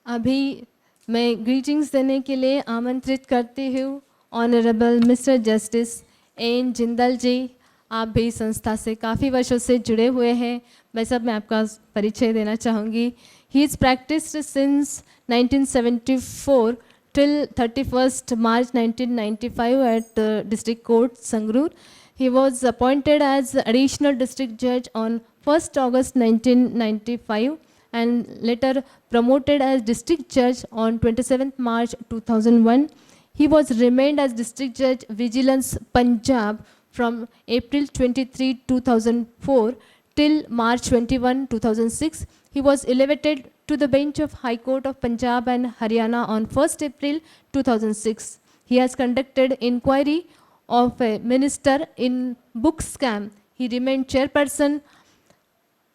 अभी मैं ग्रीटिंग्स देने के लिए आमंत्रित करती हूँ honourable mister justice N Jindal ji. आप भी संस्था से काफ़ी वर्षों से जुड़े हुए हैं। मैं आपका परिचय देना चाहूँगी। He is practised since 1974 till 31st March 1995 at District Court, Sangrur. He was appointed as additional district judge on 1st August 1995 and later promoted as district judge on 27th March 2001. He was remained as district judge vigilance Punjab from April 23, 2004 till March 21, 2006. He was elevated to the bench of High Court of Punjab and Haryana on 1st April 2006. He has conducted inquiry of a minister in book scam. He remained chairperson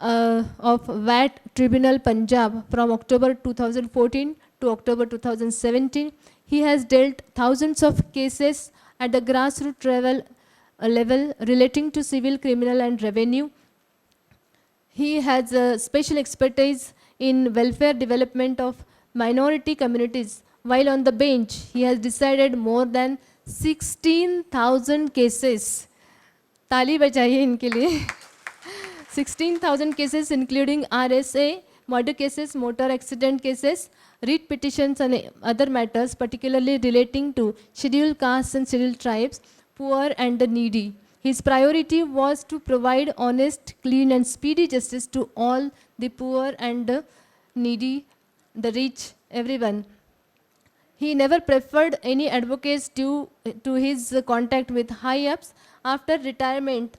of VAT Tribunal Punjab from October 2014 to October 2017. He has dealt thousands of cases at the grassroots level relating to civil, criminal and revenue. He has a special expertise in welfare development of minority communities. While on the bench, he has decided more than 16,000 cases. ताली बजाइए इनके लिए. 16,000 cases including RSA, murder cases, motor accident cases, writ petitions and other matters particularly relating to scheduled castes and scheduled tribes, poor and the needy. His priority was to provide honest, clean and speedy justice to all the poor and the needy, the rich, everyone. He never preferred any advocates due to his contact with high-ups. After retirement,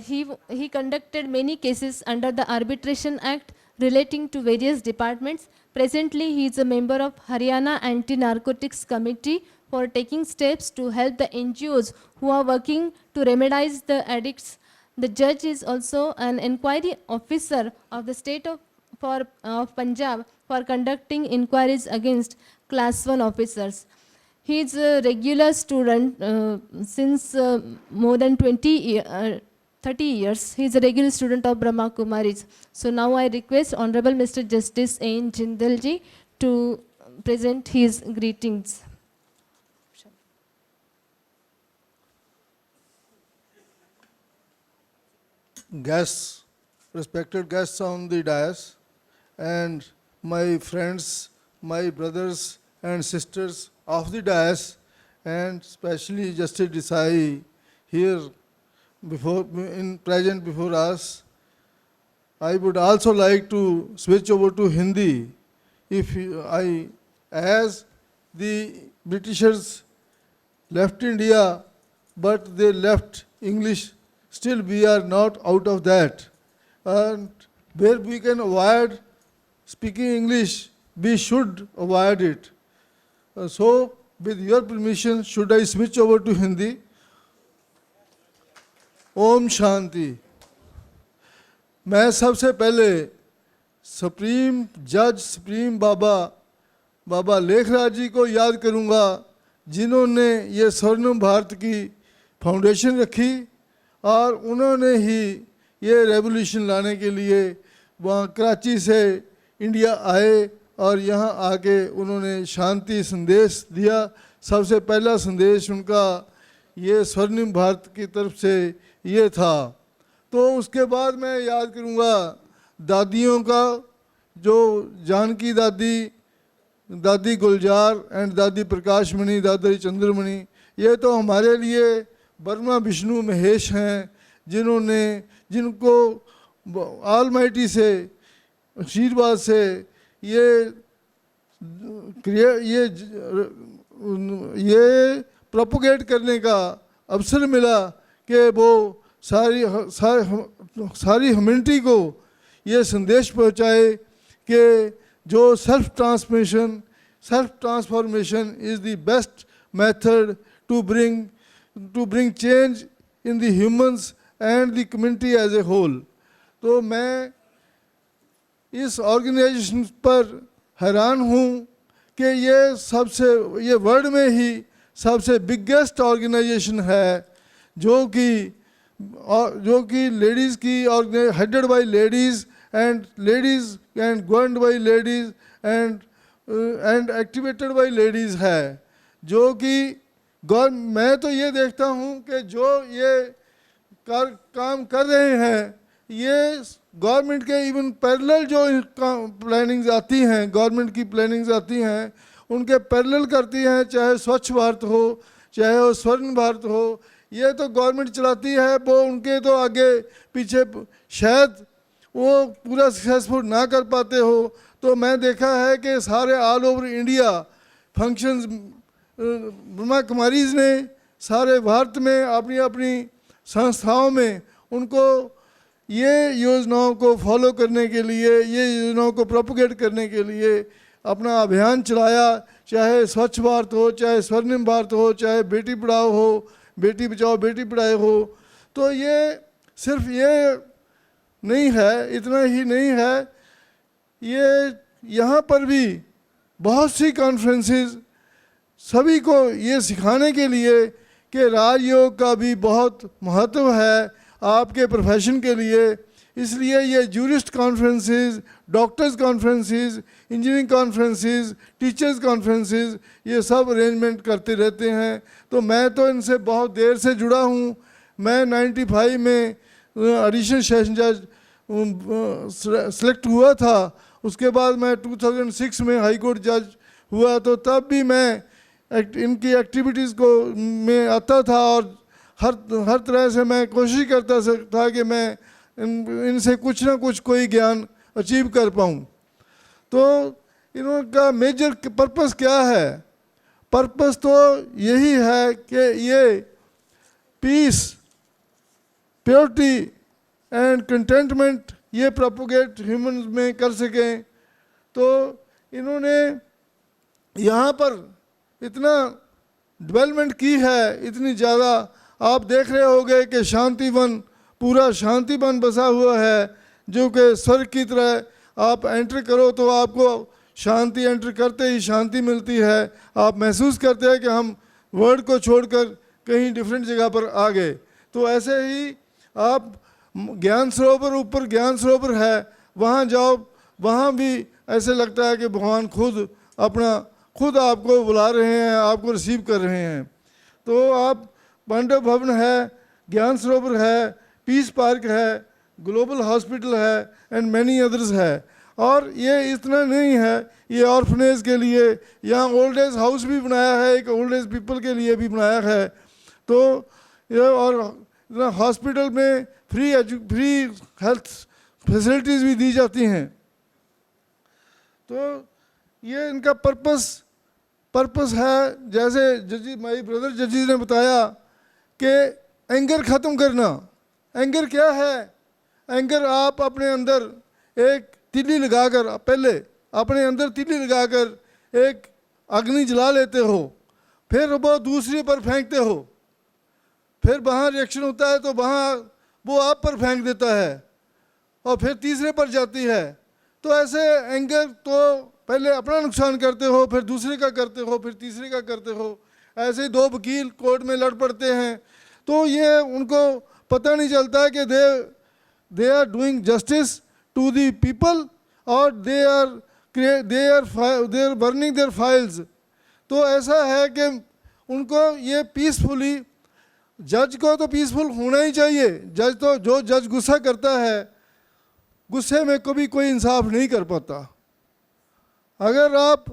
he conducted many cases under the Arbitration Act relating to various departments. Presently, he is a member of Haryana Anti-Narcotics Committee for taking steps to help the NGOs who are working to remedize the addicts. The judge is also an inquiry officer of the state of Punjab for conducting inquiries against class 1 officers. He is a regular student since more than 30 years. He is a regular student of Brahma Kumaris. So now I request Honorable Mr. Justice N. Jindal ji to present his greetings. Guests, respected guests on the dais, and my friends, my brothers and sisters of the dais, and especially Justice Desai here present before us. I would also like to switch over to Hindi. As the Britishers left India, but they left English, still we are not out of that. And where we can avoid speaking English, we should avoid it. So, with your permission, should I switch over to Hindi? Om Shanti. मैं सबसे पहले supreme जज supreme बाबा लेखराज जी को याद करूंगा, जिन्होंने ये स्वर्णिम भारत की फाउंडेशन रखी और उन्होंने ही ये रेवोल्यूशन लाने के लिए वहाँ कराची से इंडिया आए और यहाँ आके उन्होंने शांति संदेश दिया। सबसे पहला संदेश उनका ये स्वर्णिम भारत की तरफ से ये था। तो उसके बाद मैं याद करूँगा दादियों का, जो जानकी दादी गुलजार एंड दादी प्रकाशमणि, दादी चंद्रमणि, ये तो हमारे लिए ब्रह्मा विष्णु महेश हैं, जिनको ऑलमाइटी से आशीर्वाद से ये प्रोपोगेट करने का अवसर मिला कि वो सारी ह्यूमैनिटी को ये संदेश पहुँचाए कि जो self transformation is the best method to bring change in the humans and the community as a whole. तो मैं इस ऑर्गेनाइजेशन पर हैरान हूँ कि ये वर्ल्ड में ही सबसे बिगेस्ट ऑर्गेनाइजेशन है, जो कि लेडीज़ की headed by ladies and ladies and governed by ladies and activated by ladies है, जो कि मैं तो ये देखता हूँ कि जो ये काम कर रहे हैं ये गवर्नमेंट के इवन पैरेलल जो प्लानिंग्स आती हैं, गवर्नमेंट की प्लानिंग्स आती हैं उनके पैरेलल करती हैं, चाहे स्वच्छ भारत हो चाहे वो स्वर्ण भारत हो, ये तो गवर्नमेंट चलाती है, वो उनके तो आगे पीछे शायद वो पूरा सक्सेसफुल ना कर पाते हो। तो मैं देखा है कि सारे all over India functions Brahma Kumaris ने सारे भारत में अपनी अपनी संस्थाओं में उनको ये योजनाओं को फॉलो करने के लिए, ये योजनाओं को प्रोपोगेट करने के लिए अपना अभियान चलाया, चाहे स्वच्छ भारत हो, चाहे स्वर्णिम भारत हो, चाहे बेटी पढ़ाओ हो, बेटी बचाओ बेटी पढ़ाओ हो। तो ये सिर्फ ये नहीं है, इतना ही नहीं है, ये यहाँ पर भी बहुत सी कॉन्फ्रेंसेस सभी को ये सिखाने के लिए कि राजयोग का भी बहुत महत्व है आपके प्रोफेशन के लिए। इसलिए ये jurist conferences, doctors conferences, engineering conferences, teachers conferences, ये सब अरेंजमेंट करते रहते हैं। तो मैं तो इनसे बहुत देर से जुड़ा हूँ। मैं 95 में एडिशनल सेशन जज सेलेक्ट हुआ था, उसके बाद मैं 2006 में हाई कोर्ट जज हुआ, तो तब भी मैं इनकी एक्टिविटीज़ को में आता था और हर तरह से मैं कोशिश करता था कि मैं इनसे कुछ ना कुछ कोई ज्ञान अचीव कर पाऊँ। तो इनका मेजर पर्पस क्या है? पर्पस तो यही है कि ये पीस, प्योरिटी एंड कंटेंटमेंट ये प्रोपोगेट ह्यूमन में कर सकें। तो इन्होंने यहाँ पर इतना डेवलपमेंट की है, इतनी ज़्यादा। आप देख रहे होंगे कि शांतिवन, पूरा शांतिवन बसा हुआ है, जो कि स्वर्ग की तरह आप एंटर करो तो आपको शांति, एंटर करते ही शांति मिलती है। आप महसूस करते हैं कि हम वर्ल्ड को छोड़कर कहीं डिफरेंट जगह पर आ गए। तो ऐसे ही आप ज्ञान सरोवर, ऊपर ज्ञान सरोवर है, वहाँ जाओ, वहाँ भी ऐसे लगता है कि भगवान खुद आपको बुला रहे हैं, आपको रिसीव कर रहे हैं। तो आप पांडव भवन है, ज्ञान सरोवर है, पीस पार्क है, ग्लोबल हॉस्पिटल है एंड मैनी अदर्स है। और ये इतना नहीं है, ये ऑर्फनेज के लिए यहाँ ओल्ड एज हाउस भी बनाया है, एक ओल्ड एज पीपल के लिए भी बनाया है। तो ये और हॉस्पिटल में फ्री हेल्थ फैसिलिटीज़ भी दी जाती हैं। तो ये इनका पर्पस है। जैसे जजी माई ब्रदर जजी ने बताया कि एंगर ख़त्म करना। एंगर क्या है? एंगर आप अपने अंदर एक तीली लगाकर, पहले अपने अंदर तीली लगाकर एक अग्नि जला लेते हो, फिर वो दूसरे पर फेंकते हो, फिर वहाँ रिएक्शन होता है तो वहाँ वो आप पर फेंक देता है और फिर तीसरे पर जाती है। तो ऐसे एंगर तो पहले अपना नुकसान करते हो, फिर दूसरे का करते हो, फिर तीसरे का करते हो। ऐसे दो वकील कोर्ट में लड़ पड़ते हैं, तो ये उनको पता नहीं चलता कि they are doing justice to the people और they are burning their files. तो ऐसा है कि उनको ये पीसफुली, जज को तो पीसफुल होना ही चाहिए। जज तो, जो जज गुस्सा करता है, गुस्से में कभी कोई इंसाफ नहीं कर पाता। अगर आप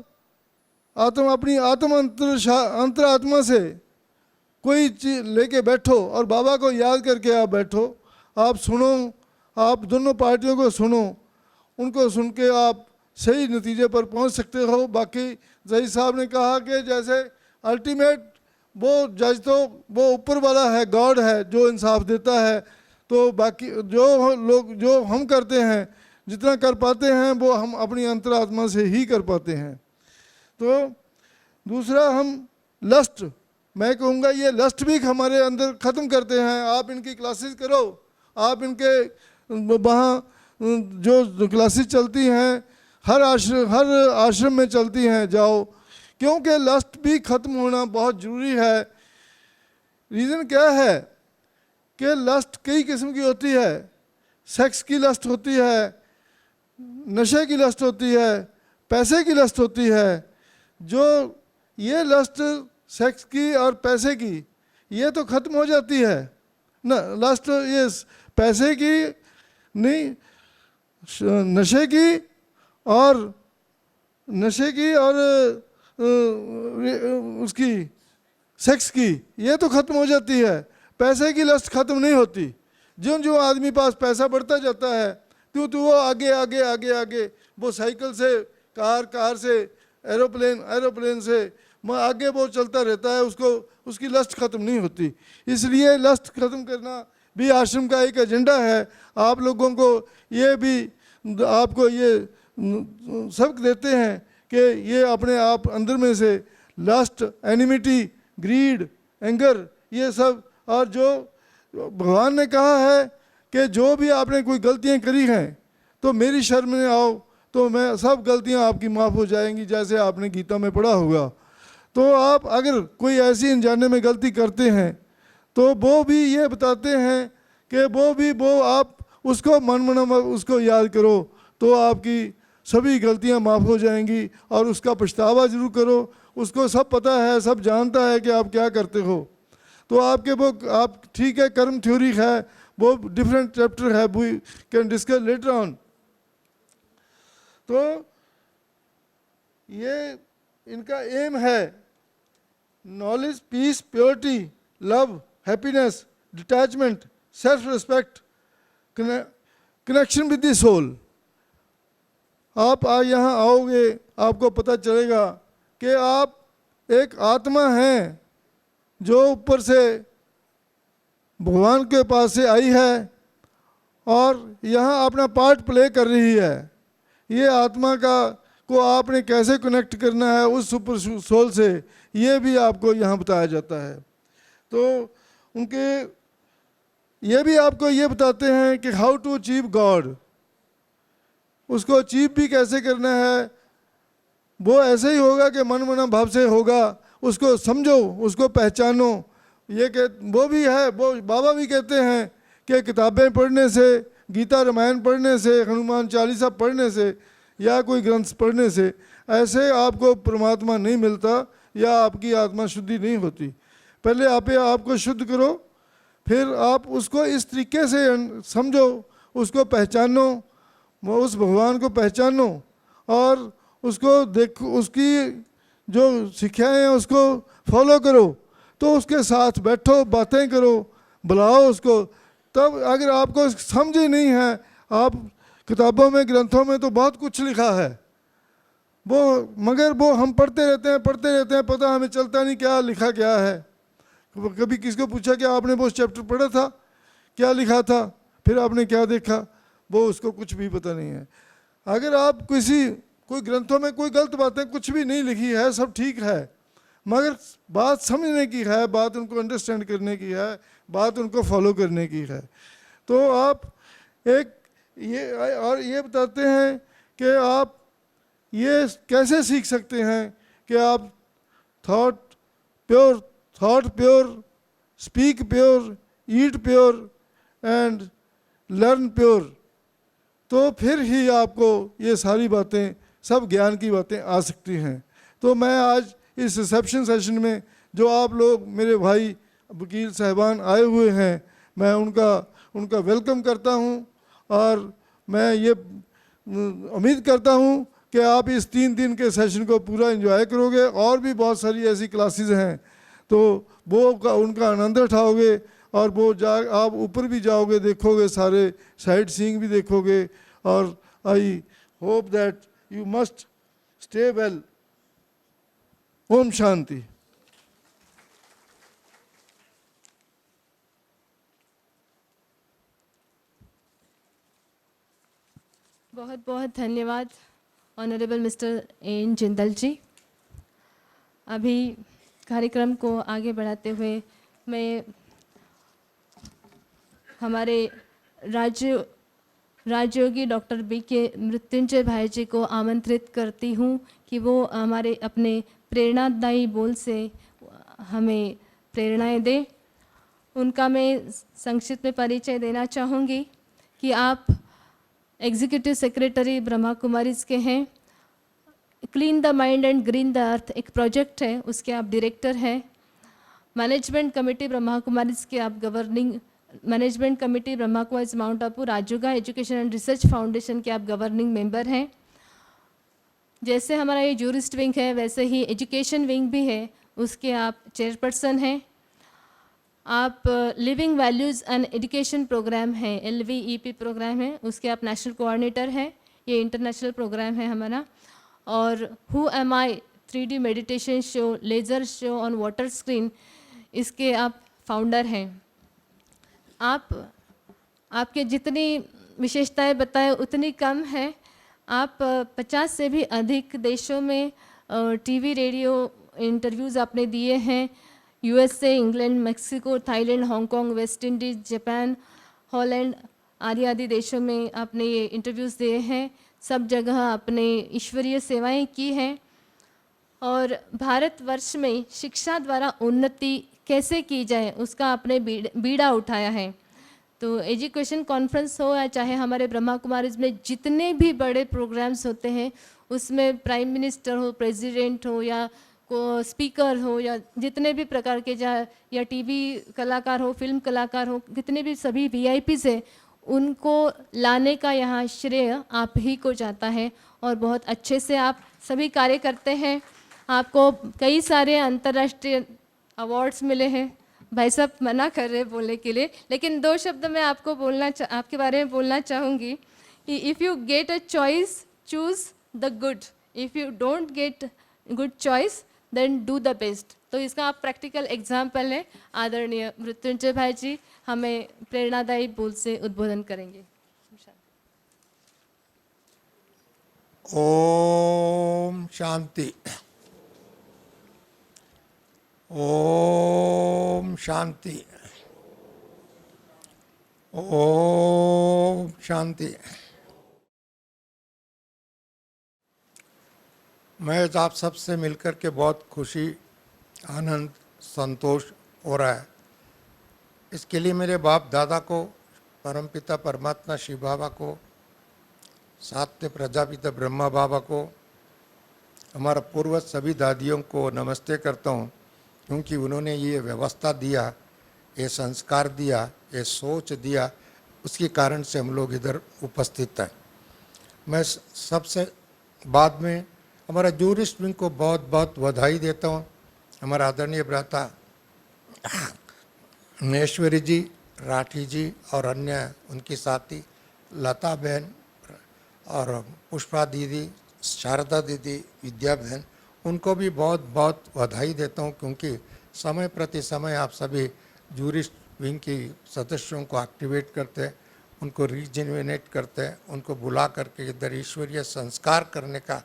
अपनी अंतरात्मा से कोई चीज लेके बैठो और बाबा को याद करके आप बैठो, आप सुनो, आप दोनों पार्टियों को सुनो, उनको सुन के आप सही नतीजे पर पहुंच सकते हो। बाकी जज साहब ने कहा कि जैसे अल्टीमेट वो जज तो वो ऊपर वाला है, गॉड है जो इंसाफ देता है। तो बाकी जो हम करते हैं, जितना कर पाते हैं वो हम अपनी अंतरात्मा से ही कर पाते हैं। तो दूसरा, हम लस्ट, मैं कहूँगा ये लस्ट भी हमारे अंदर ख़त्म करते हैं। आप इनकी क्लासेस करो, आप इनके वहाँ जो क्लासेस चलती हैं हर आश्रम में चलती हैं, जाओ, क्योंकि लस्ट भी ख़त्म होना बहुत ज़रूरी है। रीज़न क्या है कि लस्ट कई किस्म की होती है। सेक्स की लस्ट होती है, नशे की लस्ट होती है, पैसे की लस्ट होती है, जो ये लस्ट सेक्स की और पैसे की, ये तो ख़त्म हो जाती है ना। लस्ट ये पैसे की नहीं, नशे की और उसकी सेक्स की, ये तो ख़त्म हो जाती है। पैसे की लस्ट ख़त्म नहीं होती। जो जो आदमी पास पैसा बढ़ता जाता है तो वो आगे आगे आगे आगे, वो साइकिल से कार से एरोप्लेन से आगे वो चलता रहता है, उसकी लस्ट ख़त्म नहीं होती। इसलिए लस्ट ख़त्म करना भी आश्रम का एक एजेंडा है। आप लोगों को ये भी आपको ये सबक देते हैं कि ये अपने आप अंदर में से लस्ट, एनिमिटी, ग्रीड, एंगर, ये सब, और जो भगवान ने कहा है कि जो भी आपने कोई गलतियां करी हैं तो मेरी शरण में आओ तो मैं सब गलतियां आपकी माफ़ हो जाएंगी, जैसे आपने गीता में पढ़ा होगा। तो आप अगर कोई ऐसी अनजाने में गलती करते हैं तो वो भी ये बताते हैं कि वो आप उसको मन उसको याद करो तो आपकी सभी गलतियां माफ़ हो जाएंगी, और उसका पछतावा जरूर करो। उसको सब पता है, सब जानता है कि आप क्या करते हो। तो आपके वो आप ठीक है, कर्म थ्योरी है, वो डिफरेंट चैप्टर है, we can discuss later on. तो ये इनका एम है knowledge, peace, purity, love, happiness, detachment, self respect, connection with the soul. आप यहाँ आओगे, आपको पता चलेगा कि आप एक आत्मा हैं जो ऊपर से भगवान के पास से आई है और यहाँ अपना पार्ट प्ले कर रही है। ये आत्मा को आपने कैसे कनेक्ट करना है उस सुपर सोल से, ये भी आपको यहाँ बताया जाता है। तो उनके ये भी आपको ये बताते हैं कि हाउ टू अचीव गॉड, उसको अचीव भी कैसे करना है। वो ऐसे ही होगा कि मन भाव से होगा। उसको समझो, उसको पहचानो। ये वो भी है, वो बाबा भी कहते हैं कि किताबें पढ़ने से, गीता रामायण पढ़ने से, हनुमान चालीसा पढ़ने से या कोई ग्रंथ पढ़ने से ऐसे आपको परमात्मा नहीं मिलता या आपकी आत्मा शुद्धि नहीं होती। पहले आपको शुद्ध करो, फिर आप उसको इस तरीके से समझो, उसको पहचानो, उस भगवान को पहचानो और उसको देखो, उसकी जो शिक्षाएं हैं उसको फॉलो करो। तो उसके साथ बैठो, बातें करो, बुलाओ उसको। तब अगर आपको समझ ही नहीं है, आप किताबों में, ग्रंथों में तो बहुत कुछ लिखा है मगर वो हम पढ़ते रहते हैं, पता हमें चलता नहीं क्या लिखा क्या है। कभी किसको पूछा कि आपने वो चैप्टर पढ़ा था, क्या लिखा था, फिर आपने क्या देखा, वो उसको कुछ भी पता नहीं है। अगर आप कोई ग्रंथों में कोई गलत बातें कुछ भी नहीं लिखी है, सब ठीक है, मगर बात समझने की है, बात उनको अंडरस्टैंड करने की है, बात उनको फॉलो करने की है। तो आप ये बताते हैं कि आप ये कैसे सीख सकते हैं कि आप thought pure, speak pure, eat pure and learn pure. तो फिर ही आपको ये सारी बातें, सब ज्ञान की बातें आ सकती हैं। तो मैं आज इस रिसेप्शन सेशन में जो आप लोग मेरे भाई वकील साहबान आए हुए हैं, मैं उनका वेलकम करता हूं और मैं ये उम्मीद करता हूं कि आप इस 3 दिन के सेशन को पूरा एंजॉय करोगे। और भी बहुत सारी ऐसी क्लासेस हैं तो उनका आनंद उठाओगे और आप ऊपर भी जाओगे, देखोगे, सारे साइट सीइंग भी देखोगे। और I hope that you must stay well. ओम शांति। बहुत बहुत धन्यवाद honourable mister N Jindal ji. अभी कार्यक्रम को आगे बढ़ाते हुए मैं हमारे राजयोगी डॉक्टर बी के मृत्युंजय भाई जी को आमंत्रित करती हूँ कि वो हमारे अपने प्रेरणादायी बोल से हमें प्रेरणाएं दें। उनका मैं संक्षिप्त में परिचय देना चाहूँगी कि आप एग्जीक्यूटिव सेक्रेटरी ब्रह्मा कुमारीज के हैं। Clean the mind and green the earth एक प्रोजेक्ट है, उसके आप डायरेक्टर हैं। मैनेजमेंट कमेटी ब्रह्मा कुमारीज के आप governing management committee Brahma Kumaris Mount Abu Rajyoga education and research foundation के आप गवर्निंग मेंबर हैं। जैसे हमारा ये जूरिस्ट विंग है वैसे ही एजुकेशन विंग भी है, उसके आप चेयरपर्सन हैं। आप living values and education programme है LVEP प्रोग्राम है, उसके आप नेशनल कोऑर्डिनेटर हैं। ये इंटरनेशनल प्रोग्राम है हमारा। और who am I 3D meditation show, laser show on water screen, इसके आप फाउंडर हैं। आपके जितनी विशेषताएं बताएं उतनी कम है। आप 50 से भी अधिक देशों में TV रेडियो इंटरव्यूज़ आपने दिए हैं। USA, England, Mexico, Thailand, Hong Kong, West Indies, Japan, Holland आदि देशों में आपने ये इंटरव्यूज़ दिए हैं। सब जगह आपने ईश्वरीय सेवाएं की हैं। और भारतवर्ष में शिक्षा द्वारा उन्नति कैसे की जाए उसका आपने बीड़ा उठाया है। तो एजुकेशन कॉन्फ्रेंस हो या चाहे हमारे ब्रह्मा कुमारीज में जितने भी बड़े प्रोग्राम्स होते हैं उसमें प्राइम मिनिस्टर हो, प्रेसिडेंट हो या को स्पीकर हो या जितने भी प्रकार के या TV कलाकार हो, फिल्म कलाकार हो, जितने भी सभी VIPs हैं उनको लाने का यहाँ श्रेय आप ही को जाता है। और बहुत अच्छे से आप सभी कार्य करते हैं। आपको कई सारे अंतर्राष्ट्रीय अवार्ड्स मिले हैं। भाई साहब मना कर रहे बोलने के लिए, लेकिन 2 शब्द मैं आपको आपके बारे में बोलना चाहूँगी कि if you get a choice choose the good, if you don't get good choice then do the best. तो इसका आप प्रैक्टिकल एग्जाम्पल है। आदरणीय मृत्युंजय भाई जी हमें प्रेरणादायी बोल से उद्बोधन करेंगे। ओम शांति। ओम शांति। ओम शांति। मैं आप सबसे मिलकर के बहुत खुशी, आनंद, संतोष हो रहा है। इसके लिए मेरे बाप दादा को, परमपिता परमात्मा शिव बाबा को, साथ में प्रजापिता ब्रह्मा बाबा को, हमारा पूर्वज सभी दादियों को नमस्ते करता हूँ, क्योंकि उन्होंने ये व्यवस्था दिया, ये संस्कार दिया, ये सोच दिया, उसके कारण से हम लोग इधर उपस्थित हैं। मैं सबसे बाद में हमारा जूरिस्ट विंग को बहुत बहुत बधाई देता हूँ। हमारा आदरणीय भ्राता महेश्वरी जी, राठी जी और अन्य उनकी साथी लता बहन और पुष्पा दीदी, शारदा दीदी, विद्या बहन, उनको भी बहुत बहुत बधाई देता हूँ, क्योंकि समय प्रति समय आप सभी जूरिस्ट विंग की सदस्यों को एक्टिवेट करते हैं, उनको रीजेन्युनेट करते हैं, उनको बुला करके इधर ईश्वरीय संस्कार करने का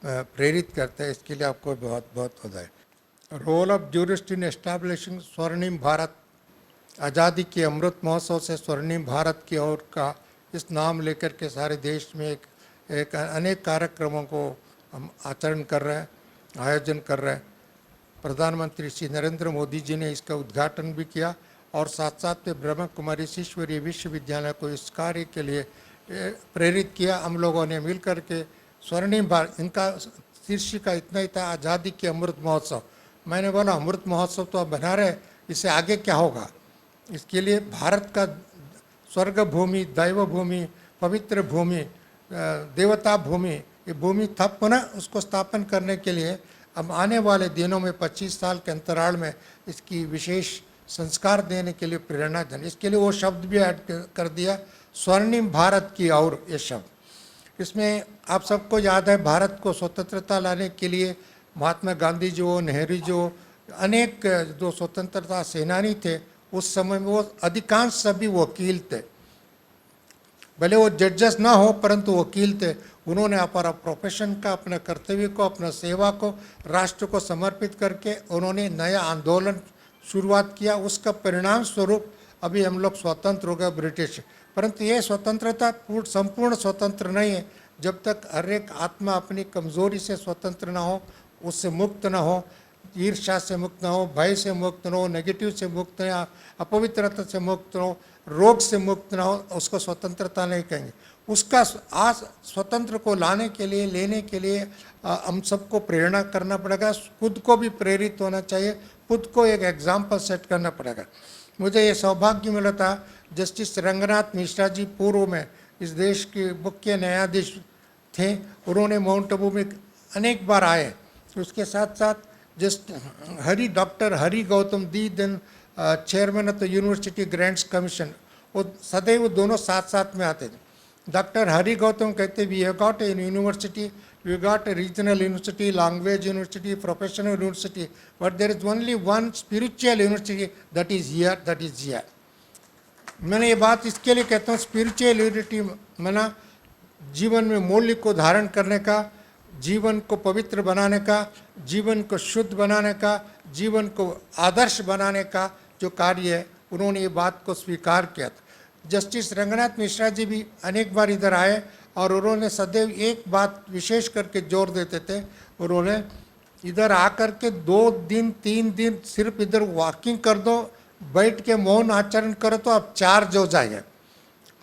प्रेरित करते हैं। इसके लिए आपको बहुत बहुत बधाई। Role of jurist in establishing स्वर्णिम भारत, आज़ादी के अमृत महोत्सव से स्वर्णिम भारत की ओर का इस नाम लेकर के सारे देश में एक अनेक कार्यक्रमों को हम आचरण कर रहे हैं, आयोजन कर रहे हैं। प्रधानमंत्री श्री नरेंद्र मोदी जी ने इसका उद्घाटन भी किया और साथ साथ में ब्रह्मा कुमारी ईश्वरीय विश्वविद्यालय को इस कार्य के लिए प्रेरित किया। हम लोगों ने मिल कर के स्वर्णिम भारत, इनका शीर्षिका इतना ही था, आज़ादी के अमृत महोत्सव। मैंने बोला अमृत महोत्सव तो अब बना रहे, इससे आगे क्या होगा? इसके लिए भारत का स्वर्ग भूमि, दैव भूमि, पवित्र भूमि, देवता भूमि, ये भूमि था, पुनः उसको स्थापन करने के लिए अब आने वाले दिनों में 25 साल के अंतराल में इसकी विशेष संस्कार देने के लिए प्रेरणा देने, इसके लिए वो शब्द भी ऐड कर दिया, स्वर्णिम भारत की ओर। ये शब्द इसमें आप सबको याद है, भारत को स्वतंत्रता लाने के लिए महात्मा गांधी जो, नेहरू जो, अनेक जो स्वतंत्रता सेनानी थे उस समय में, वो अधिकांश सभी वकील थे। भले वो जजेस ना हो परंतु वकील थे। उन्होंने अपना प्रोफेशन का, अपने कर्तव्य को, अपना सेवा को राष्ट्र को समर्पित करके उन्होंने नया आंदोलन शुरुआत किया। उसका परिणाम स्वरूप अभी हम लोग स्वतंत्र हो गए ब्रिटिश। परंतु ये स्वतंत्रता संपूर्ण स्वतंत्र नहीं है जब तक हर एक आत्मा अपनी कमज़ोरी से स्वतंत्र ना हो, उससे मुक्त ना हो, ईर्ष्या से मुक्त ना हो, भय से मुक्त ना हो, नेगेटिव से मुक्त ना हो, अपवित्रता से मुक्त ना हो, रोग से मुक्त ना हो, उसको स्वतंत्रता नहीं कहेंगे। उसका आज स्वतंत्र को लाने के लिए लेने के लिए हम सबको प्रेरणा करना पड़ेगा, खुद को भी प्रेरित होना चाहिए, खुद को एक एग्जाम्पल सेट करना पड़ेगा। मुझे ये सौभाग्य मिला था, जस्टिस रंगनाथ मिश्रा जी पूर्व में इस देश के मुख्य न्यायाधीश थे, उन्होंने माउंट आबू में अनेक बार आए। उसके साथ साथ doctor Hari Gautam the then chairman of the university grants commission, वो सदैव दोनों साथ साथ में आते थे। डॉक्टर हरि गौतम कहते we have got a university, we got a regional university, language university, professional university, but there is only one spiritual university that is here. मैंने ये बात इसके लिए कहता हूँ, स्पिरिचुअल यूनिवर्सिटी माना जीवन में मूल्य को धारण करने का, जीवन को पवित्र बनाने का, जीवन को शुद्ध बनाने का, जीवन को आदर्श बनाने का जो कार्य है, उन्होंने ये बात को स्वीकार किया था। जस्टिस रंगनाथ मिश्रा जी भी अनेक बार इधर आए और उन्होंने सदैव एक बात विशेष करके जोर देते थे, उन्होंने इधर आकर के 2 दिन 3 दिन सिर्फ इधर वॉकिंग कर दो, बैठ के मौन आचरण करो तो अब चार्ज हो जाएगा,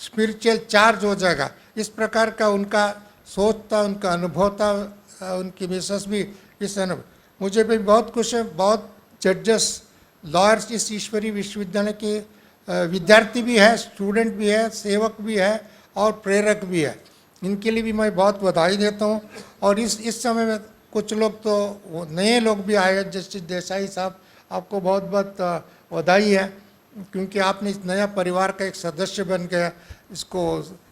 स्पिरिचुअल चार्ज हो जाएगा। इस प्रकार का उनका सोच था, उनका अनुभव था, उनकी मिसेस भी इस अनुभव। मुझे भी बहुत खुश है, बहुत जजेस लॉयर्स इस ईश्वरीय विश्वविद्यालय के विद्यार्थी भी है, स्टूडेंट भी है, सेवक भी है और प्रेरक भी है। इनके लिए भी मैं बहुत बधाई देता हूँ। और इस समय में कुछ लोग तो नए लोग भी आए हैं, जस्टिस देसाई साहब, आपको बहुत बहुत बधाई है, क्योंकि आपने इस नया परिवार का एक सदस्य बन गया, इसको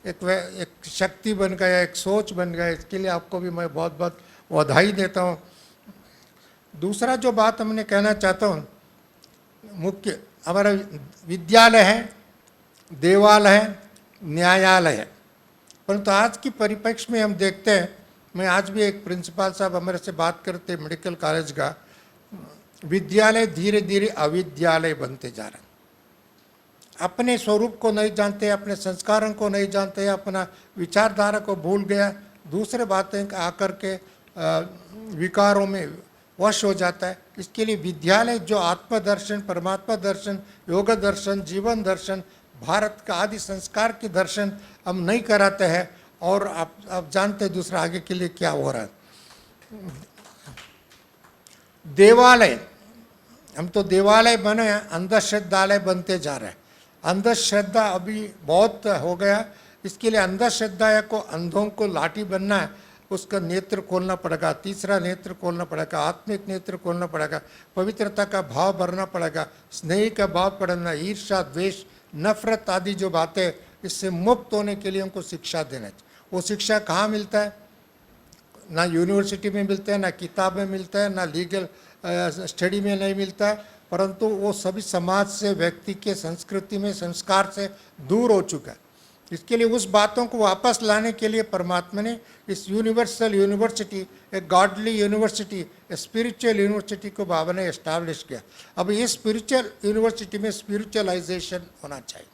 एक शक्ति बन गया, एक सोच बन गया, इसके लिए आपको भी मैं बहुत बहुत बधाई देता हूँ। दूसरा जो बात हमने कहना चाहता हूँ, मुख्य हमारा विद्यालय है, देवालय है, न्यायालय है, परंतु आज की परिप्रेक्ष्य में हम देखते हैं, मैं आज भी एक प्रिंसिपल साहब हमारे से बात करते मेडिकल कॉलेज का, विद्यालय धीरे धीरे अविद्यालय बनते जा रहे हैं। अपने स्वरूप को नहीं जानते, अपने संस्कारों को नहीं जानते, अपना विचारधारा को भूल गया, दूसरे बातें आकर के विकारों में वश हो जाता है। इसके लिए विद्यालय जो आत्मदर्शन, परमात्मा दर्शन, योग दर्शन, जीवन दर्शन, भारत का आदि संस्कार के दर्शन हम नहीं कराते हैं, और आप जानते हैं दूसरा आगे के लिए क्या हो रहा है। देवालय, हम तो देवालय बने हैं, अंधश्रद्धालय बनते जा रहे हैं। अंधश्रद्धा अभी बहुत हो गया, इसके लिए अंधश्रद्धा को, अंधों को लाठी बनना है, उसका नेत्र खोलना पड़ेगा, तीसरा नेत्र खोलना पड़ेगा, आत्मिक नेत्र खोलना पड़ेगा, पवित्रता का भाव भरना पड़ेगा, स्नेह का भाव पढ़ना, ईर्ष्या, द्वेष, नफरत आदि जो बातें, इससे मुक्त होने के लिए हमको शिक्षा देना चाहिए। वो शिक्षा कहाँ मिलता है? ना यूनिवर्सिटी में मिलता है, ना किताब में मिलता है, ना लीगल स्टडी में नहीं मिलता है, परंतु वो सभी समाज से, व्यक्ति के संस्कृति में, संस्कार से दूर हो चुका है। इसके लिए उस बातों को वापस लाने के लिए परमात्मा ने इस यूनिवर्सल यूनिवर्सिटी, एक गॉडली यूनिवर्सिटी, एक स्पिरिचुअल यूनिवर्सिटी को बाबा ने एस्टैब्लिश किया। अब ये स्पिरिचुअल यूनिवर्सिटी में स्पिरिचुअलाइजेशन होना चाहिए।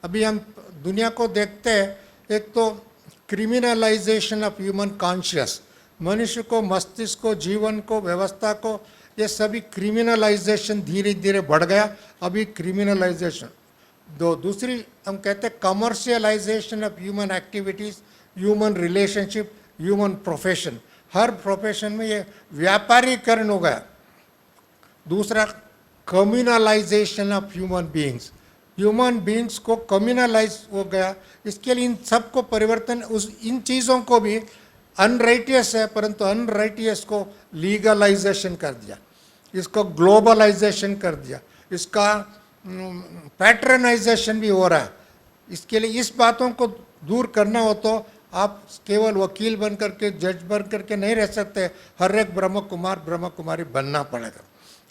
अभी हम दुनिया को देखते हैं, एक तो क्रिमिनलाइजेशन ऑफ ह्यूमन कॉन्शियस, मनुष्य को, मस्तिष्क को, जीवन को, व्यवस्था को, ये सभी क्रिमिनलाइजेशन धीरे धीरे बढ़ गया। अभी क्रिमिनलाइजेशन दूसरी हम कहते हैं commercialisation of human activities, human relationship, human profession, her profession में ये व्यापारीकरण हो गया। दूसरा कम्युनलाइजेशन ऑफ ह्यूमन बीइंग्स को कम्युनलाइज हो गया। इसके लिए इन सबको परिवर्तन, इन चीज़ों को भी अनराइटियस है, परंतु अनराइटियस को लीगलाइजेशन कर दिया, इसको ग्लोबलाइजेशन कर दिया, इसका पैटर्नाइजेशन भी हो रहा है। इसके लिए इस बातों को दूर करना हो तो आप केवल वकील बन करके, जज बन करके नहीं रह सकते, हर एक ब्रह्म कुमार, ब्रह्म कुमारी बनना पड़ेगा।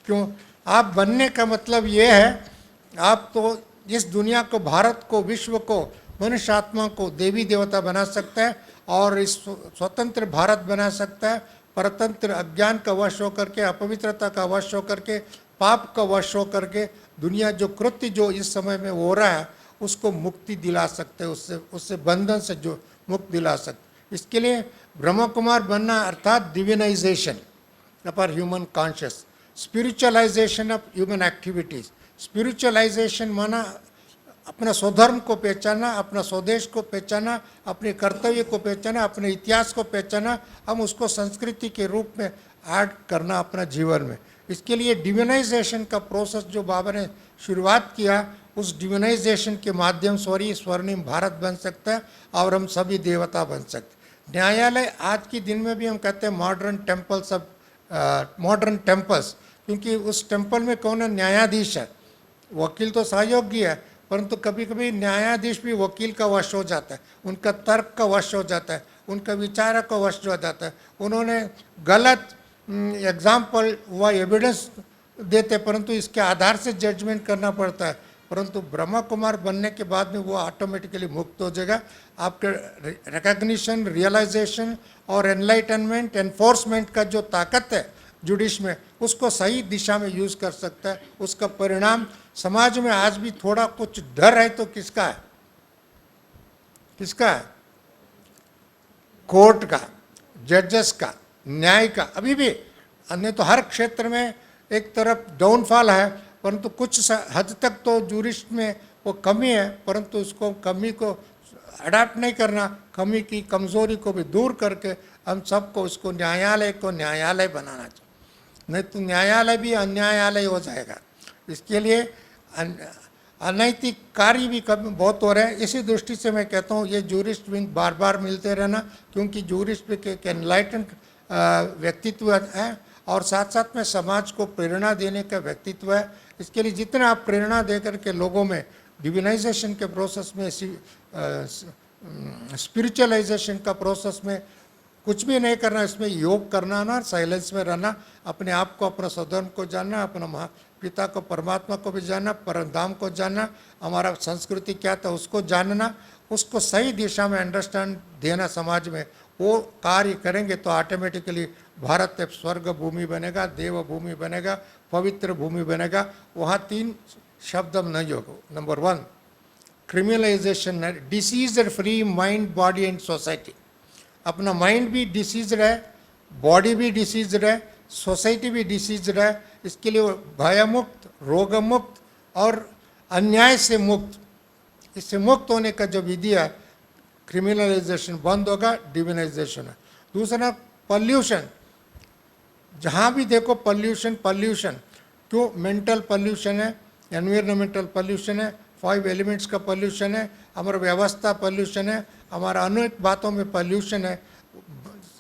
क्यों? आप बनने का मतलब ये है, आप तो इस दुनिया को, भारत को, विश्व को, मनुष्य आत्मा को देवी देवता बना सकता है और इस स्वतंत्र भारत बना सकता है। परतंत्र अज्ञान का वश होकर के, अपवित्रता का वश होकर के, पाप का वश होकर के दुनिया जो कृत्य जो इस समय में हो रहा है उसको मुक्ति दिला सकते हैं, उससे बंधन से जो मुक्त दिला सकते। इसके लिए ब्रह्म कुमार बनना अर्थात divinisation of our human conscious, spiritualisation of human activities. Spiritualisation माना अपना स्वधर्म को पहचाना, अपना स्वदेश को पहचाना, अपने कर्तव्य को पहचाना, अपने इतिहास को पहचाना, हम उसको संस्कृति के रूप में ऐड करना अपना जीवन में। इसके लिए डिविनाइजेशन का प्रोसेस जो बाबा ने शुरुआत किया, उस डिविनाइजेशन के माध्यम से ही स्वर्णिम भारत बन सकता है और हम सभी देवता बन सकते हैं। न्यायालय आज के दिन में भी हम कहते हैं modern temples of modern temples, क्योंकि उस टेम्पल में कौन है? न्यायाधीश है। वकील तो सहयोगी है, परंतु कभी कभी न्यायाधीश भी वकील का वश हो जाता है, उनका तर्क का वश हो जाता है, उनका विचार का वश हो जाता है। उन्होंने गलत एग्जाम्पल व एविडेंस देते, परंतु इसके आधार से जजमेंट करना पड़ता है। परंतु ब्रह्मा कुमार बनने के बाद में वो ऑटोमेटिकली मुक्त हो जाएगा। आपके रिकग्निशन, रियलाइजेशन और एनलाइटनमेंट, एनफोर्समेंट का जो ताकत है जुडिश में, उसको सही दिशा में यूज़ कर सकता है। उसका परिणाम समाज में आज भी थोड़ा कुछ डर है तो किसका है? किसका है? कोर्ट का, जजेस का, न्याय का। अभी भी अन्य तो हर क्षेत्र में एक तरफ डाउनफॉल है, परंतु कुछ हद तक तो जूरिस्ट में वो कमी है, परंतु उसको कमी को अडाप्ट नहीं करना, कमी की कमज़ोरी को भी दूर करके हम सबको उसको न्यायालय को न्यायालय बनाना चाहिए, नहीं तो न्यायालय भी अन्यायालय हो जाएगा। इसके लिए अनैतिक कार्य भी कभी बहुत हो रहे हैं। इसी दृष्टि से मैं कहता हूँ ये जूरिस्ट विंग बार बार मिलते रहना, क्योंकि जूरिस्ट विंग एक एनलाइटन व्यक्तित्व है और साथ साथ में समाज को प्रेरणा देने का व्यक्तित्व है। इसके लिए जितना आप प्रेरणा दे करके लोगों में डिविनाइजेशन के प्रोसेस में, स्पिरिचुअलाइजेशन का प्रोसेस में कुछ भी नहीं करना, इसमें योग करना ना, साइलेंस में रहना, अपने आप को, अपना स्वधर्म को जानना, अपना पिता को, परमात्मा को भी जानना, परमधाम को जानना, हमारा संस्कृति क्या था उसको जानना, उसको सही दिशा में अंडरस्टैंड देना समाज में, वो कार्य करेंगे तो ऑटोमेटिकली भारत एक स्वर्ग भूमि बनेगा, देव भूमि बनेगा, पवित्र भूमि बनेगा। वहाँ 3 शब्द हम नहीं होगा। नंबर 1 क्रिमिनलाइजेशन है, deceased free mind, body and society. अपना माइंड भी डिसीज्ड है, बॉडी भी डिसीज्ड है, सोसाइटी भी डिसीज्ड है। इसके लिए भयमुक्त, रोगमुक्त और अन्याय से मुक्त, इससे मुक्त होने का जो विधि है, क्रिमिनलाइजेशन बंद होगा, डिविनाइजेशन है। दूसरा पॉल्यूशन, जहाँ भी देखो पॉल्यूशन पॉल्यूशन, क्यों? मेंटल पॉल्यूशन है, एनवायरमेंटल पॉल्यूशन है, 5 एलिमेंट्स का पॉल्यूशन है, हमारा व्यवस्था पॉल्यूशन है, हमारा अनेक बातों में पॉल्यूशन है।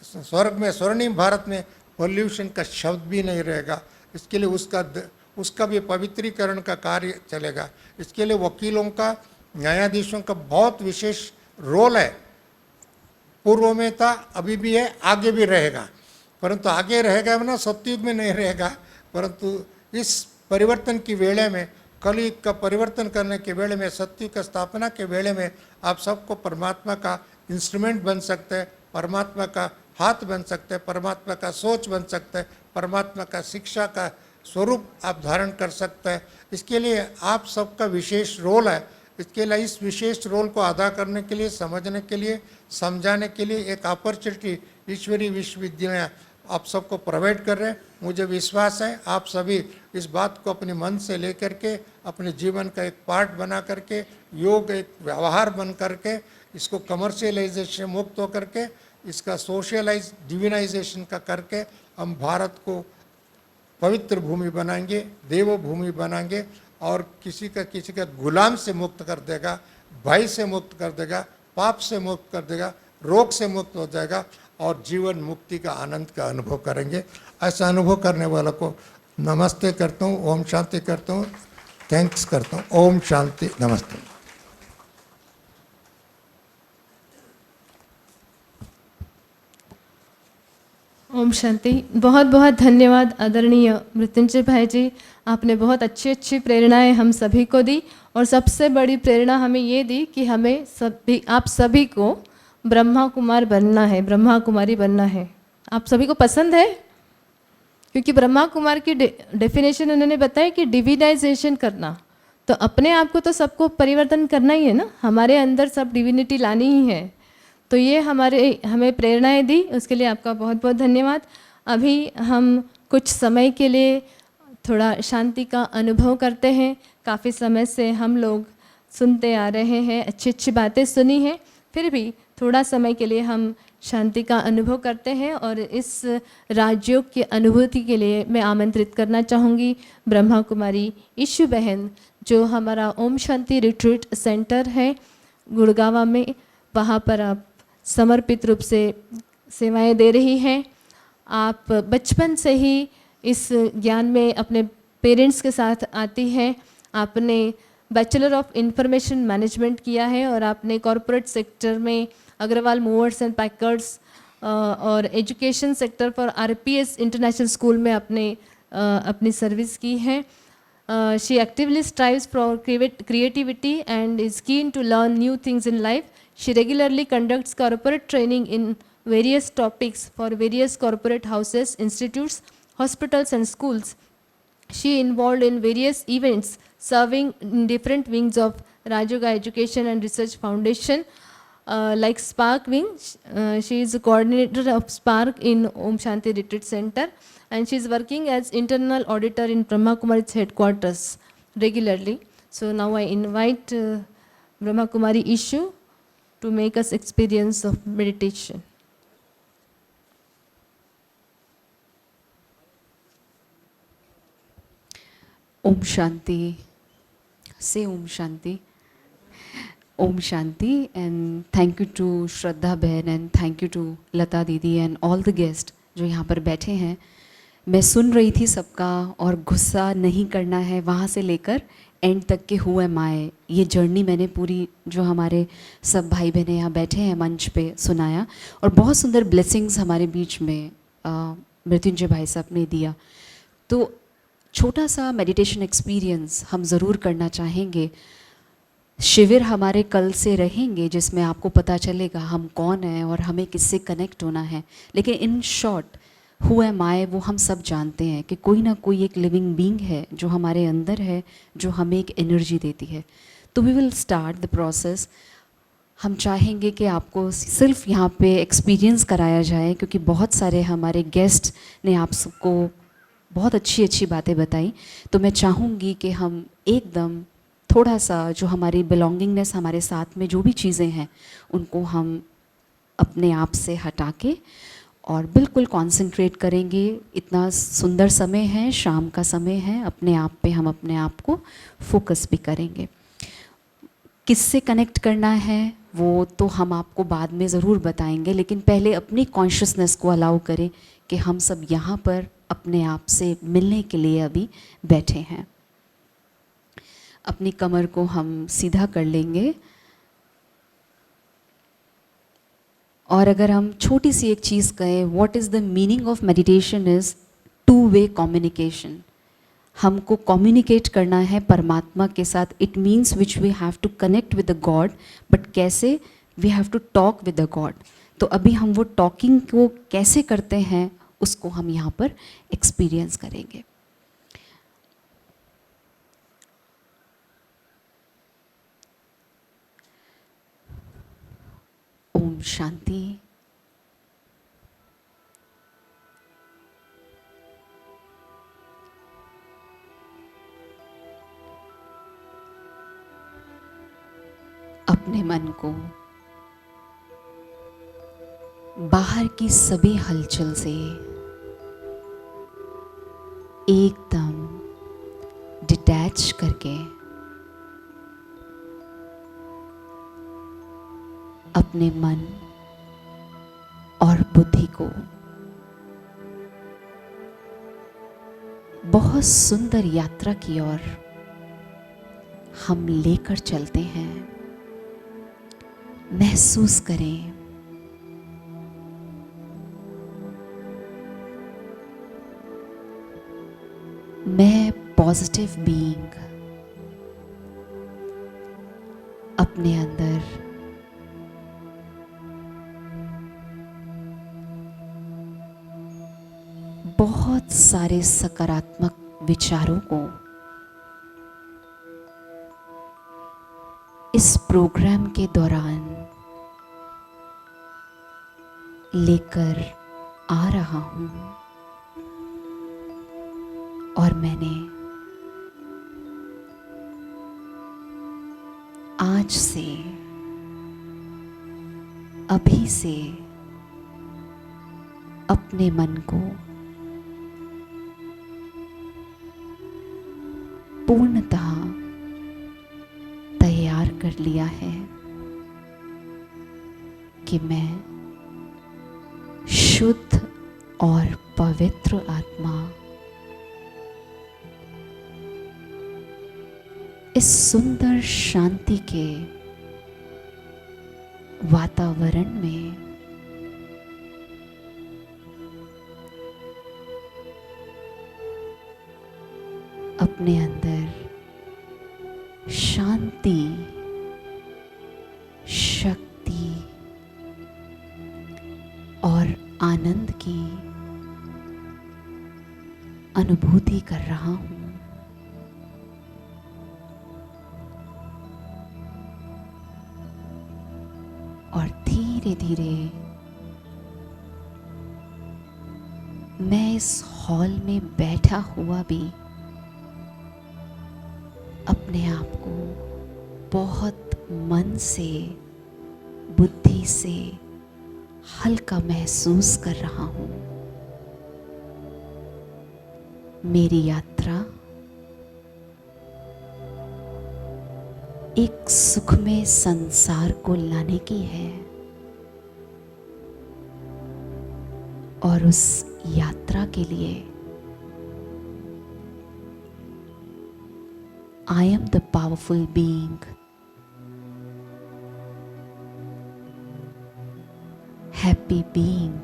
स्वर्ग में, स्वर्णिम भारत में पॉल्यूशन का शब्द भी नहीं रहेगा। इसके लिए उसका भी पवित्रीकरण का कार्य चलेगा। इसके लिए वकीलों का, न्यायाधीशों का बहुत विशेष रोल है। पूर्व में था, अभी भी है, आगे भी रहेगा, परंतु आगे रहेगा ना, सतयुग में नहीं रहेगा। परंतु इस परिवर्तन की वेले में, कलयुग का परिवर्तन करने के वेले में, सतयुग का स्थापना के वेले में आप सबको परमात्मा का इंस्ट्रूमेंट बन सकते हैं, परमात्मा का हाथ बन सकते हैं, परमात्मा का सोच बन सकते हैं, परमात्मा का शिक्षा का स्वरूप आप धारण कर सकते हैं। इसके लिए आप सबका विशेष रोल है। इसके लिए इस विशेष रोल को अदा करने के लिए, समझने के लिए, समझाने के लिए एक अपॉर्चुनिटी ईश्वरीय विश्वविद्यालय आप सबको प्रोवाइड कर रहे हैं। मुझे विश्वास है आप सभी इस बात को अपने मन से लेकर के, अपने जीवन का एक पार्ट बना करके, योग एक व्यवहार बन करके, इसको कमर्शियलाइजेशन मुक्त होकर के, इसका सोशलाइज डिविनाइजेशन का करके हम भारत को पवित्र भूमि बनाएंगे, देव भूमि बनाएंगे और किसी का गुलाम से मुक्त कर देगा, भय से मुक्त कर देगा, पाप से मुक्त कर देगा, रोग से मुक्त हो जाएगा और जीवन मुक्ति का आनंद का अनुभव करेंगे। ऐसा अनुभव करने वालों को नमस्ते करता हूँ, ओम शांति करता हूँ, थैंक्स करता हूँ। ओम शांति, नमस्ते। ओम शांति। बहुत बहुत धन्यवाद आदरणीय मृत्युंजय भाई जी, आपने बहुत अच्छी अच्छी प्रेरणाएं हम सभी को दी और सबसे बड़ी प्रेरणा हमें ये दी कि हमें आप सभी को ब्रह्मा कुमार बनना है, ब्रह्मा कुमारी बनना है। आप सभी को पसंद है? क्योंकि ब्रह्मा कुमार की डेफिनेशन उन्होंने बताया कि डिविनाइजेशन करना, तो अपने आप को तो सबको परिवर्तन करना ही है ना, हमारे अंदर सब डिविनिटी लानी ही है। तो ये हमें प्रेरणाएं दी, उसके लिए आपका बहुत बहुत धन्यवाद। अभी हम कुछ समय के लिए थोड़ा शांति का अनुभव करते हैं। काफ़ी समय से हम लोग सुनते आ रहे हैं, अच्छी अच्छी बातें सुनी हैं, फिर भी थोड़ा समय के लिए हम शांति का अनुभव करते हैं। और इस राजयोग की अनुभूति के लिए मैं आमंत्रित करना चाहूँगी ब्रह्मा कुमारी ईशु बहन, जो हमारा ओम शांति रिट्रीट सेंटर है गुड़गांव में, वहाँ पर आप समर्पित रूप से सेवाएं दे रही हैं। आप बचपन से ही इस ज्ञान में अपने पेरेंट्स के साथ आती हैं। आपने बैचलर ऑफ इंफॉर्मेशन मैनेजमेंट किया है और आपने कॉरपोरेट सेक्टर में अग्रवाल मूवर्स एंड पैकर्स और education sector for RPS international school में आपने अपनी सर्विस की है। She actively strives for creativity and is keen to learn new things in life. She regularly conducts corporate training in various topics for various corporate houses, institutes, hospitals and schools. She involved in various events serving in different wings of Rajoga Education and Research Foundation, like Spark Wing. She is the coordinator of Spark in Om Shanti Retreat Center, and she is working as internal auditor in Brahma Kumari's headquarters regularly. So now I invite Brahma Kumari Ishu to make us experience of meditation. Om Shanti. Say Om Shanti. Om Shanti, and thank you to Shraddha Behan and thank you to Lata Didi and all the guests जो यहाँ पर बैठे हैं. मैं सुन रही थी सबका, और गुस्सा नहीं करना है वहाँ से लेकर एंड तक के हु एम आई, ये जर्नी मैंने पूरी जो हमारे सब भाई बहनें यहाँ बैठे हैं मंच पे सुनाया, और बहुत सुंदर ब्लेसिंग्स हमारे बीच में मृत्युंजय भाई साहब ने दिया. तो छोटा सा मेडिटेशन एक्सपीरियंस हम ज़रूर करना चाहेंगे. शिविर हमारे कल से रहेंगे जिसमें आपको पता चलेगा हम कौन हैं और हमें किससे कनेक्ट होना है. लेकिन इन शॉर्ट हु एम आई, वो हम सब जानते हैं कि कोई ना कोई एक लिविंग बीइंग है जो हमारे अंदर है, जो हमें एक एनर्जी देती है. तो we will start the process. हम चाहेंगे कि आपको सिर्फ यहाँ पे एक्सपीरियंस कराया जाए, क्योंकि बहुत सारे हमारे गेस्ट ने आप सबको बहुत अच्छी अच्छी बातें बताई. तो मैं चाहूँगी कि हम एकदम थोड़ा सा जो हमारी बिलोंगिंगनेस, हमारे साथ में जो भी चीज़ें हैं, उनको हम अपने आप से हटा के और बिल्कुल कंसंट्रेट करेंगे. इतना सुंदर समय है, शाम का समय है, अपने आप पे हम अपने आप को फोकस भी करेंगे. किससे कनेक्ट करना है वो तो हम आपको बाद में ज़रूर बताएंगे, लेकिन पहले अपनी कॉन्शियसनेस को अलाउ करें कि हम सब यहाँ पर अपने आप से मिलने के लिए अभी बैठे हैं. अपनी कमर को हम सीधा कर लेंगे, और अगर हम छोटी सी एक चीज़ कहें, what is the meaning of meditation is two way communication. हमको कम्युनिकेट करना है परमात्मा के साथ. It means which we have to connect with the God, but कैसे, we have to talk with the God. तो अभी हम वो टॉकिंग को कैसे करते हैं उसको हम यहाँ पर एक्सपीरियंस करेंगे. ओम शांति. अपने मन को बाहर की सभी हलचल से एकदम डिटैच करके अपने मन और बुद्धि को बहुत सुंदर यात्रा की ओर हम लेकर चलते हैं. महसूस करें मैं पॉजिटिव बीइंग अपने अंदर बहुत सारे सकारात्मक विचारों को इस प्रोग्राम के दौरान लेकर आ रहा हूं, और मैंने आज से, अभी से अपने मन को पूर्णतः तैयार कर लिया है कि मैं शुद्ध और पवित्र आत्मा इस सुंदर शांति के वातावरण में अपने अंदर शांति, शक्ति और आनंद की अनुभूति कर रहा हूं। और धीरे धीरे मैं इस हॉल में बैठा हुआ भी अपने आप को बहुत मन से, बुद्धि से हल्का महसूस कर रहा हूं। मेरी यात्रा एक सुखमय संसार को लाने की है और उस यात्रा के लिए I am the powerful being, happy being,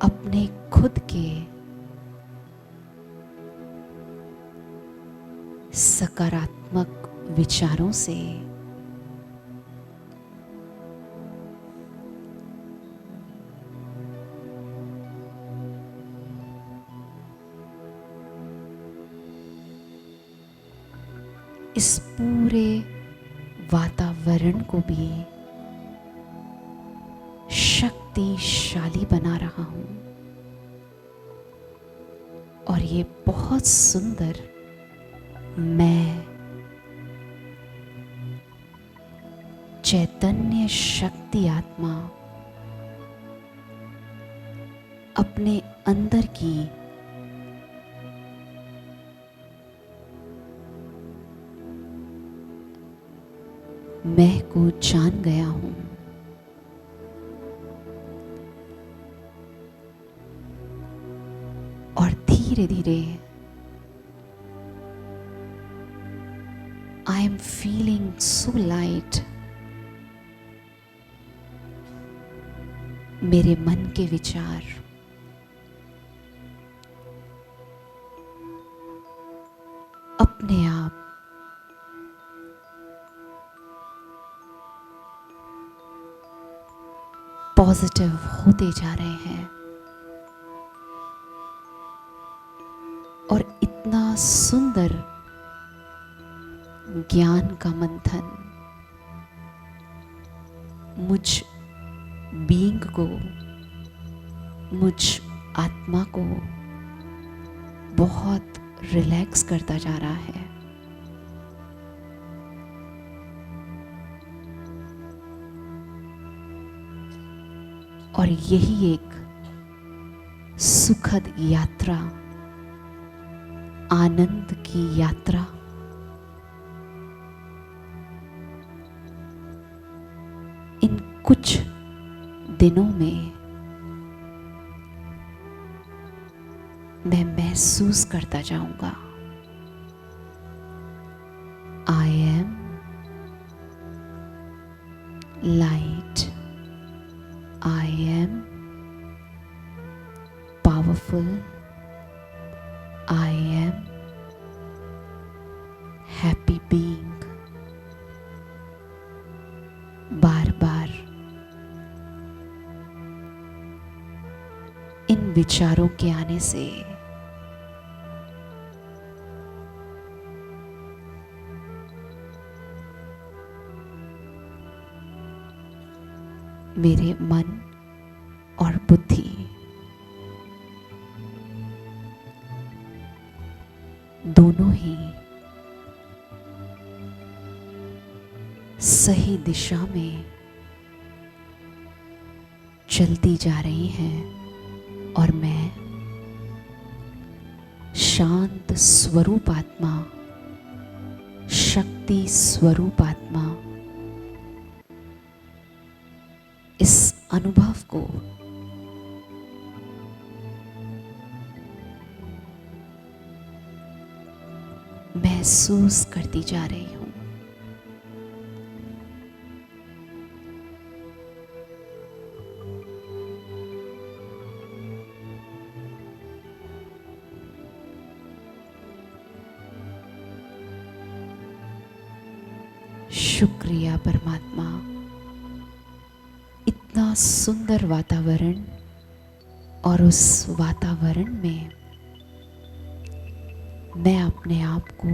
अपने खुद के सकारात्मक विचारों से इस पूरे वातावरण को भी शक्तिशाली बना रहा हूं। और ये बहुत सुंदर मैं चैतन्य शक्ति आत्मा अपने अंदर की मैं को जान गया हूं। और धीरे धीरे I am feeling so light. मेरे मन के विचार अपने आप पॉजिटिव होते जा रहे हैं और इतना सुंदर ज्ञान का मंथन मुझ बीइंग को, मुझ आत्मा को बहुत रिलैक्स करता जा रहा है। और यही एक सुखद यात्रा, आनंद की यात्रा इन कुछ दिनों में मैं महसूस करता जाऊंगा। I am light. I am powerful. I am happy being. बार बार इन विचारों के आने से मेरे मन और बुद्धि दोनों ही सही दिशा में चलती जा रही हैं और मैं शांत स्वरूप आत्मा, शक्ति स्वरूप आत्मा इस अनुभव को महसूस करती जा रही हूं। शुक्रिया परमात्मा, इतना सुंदर वातावरण और उस वातावरण में मैं अपने आप को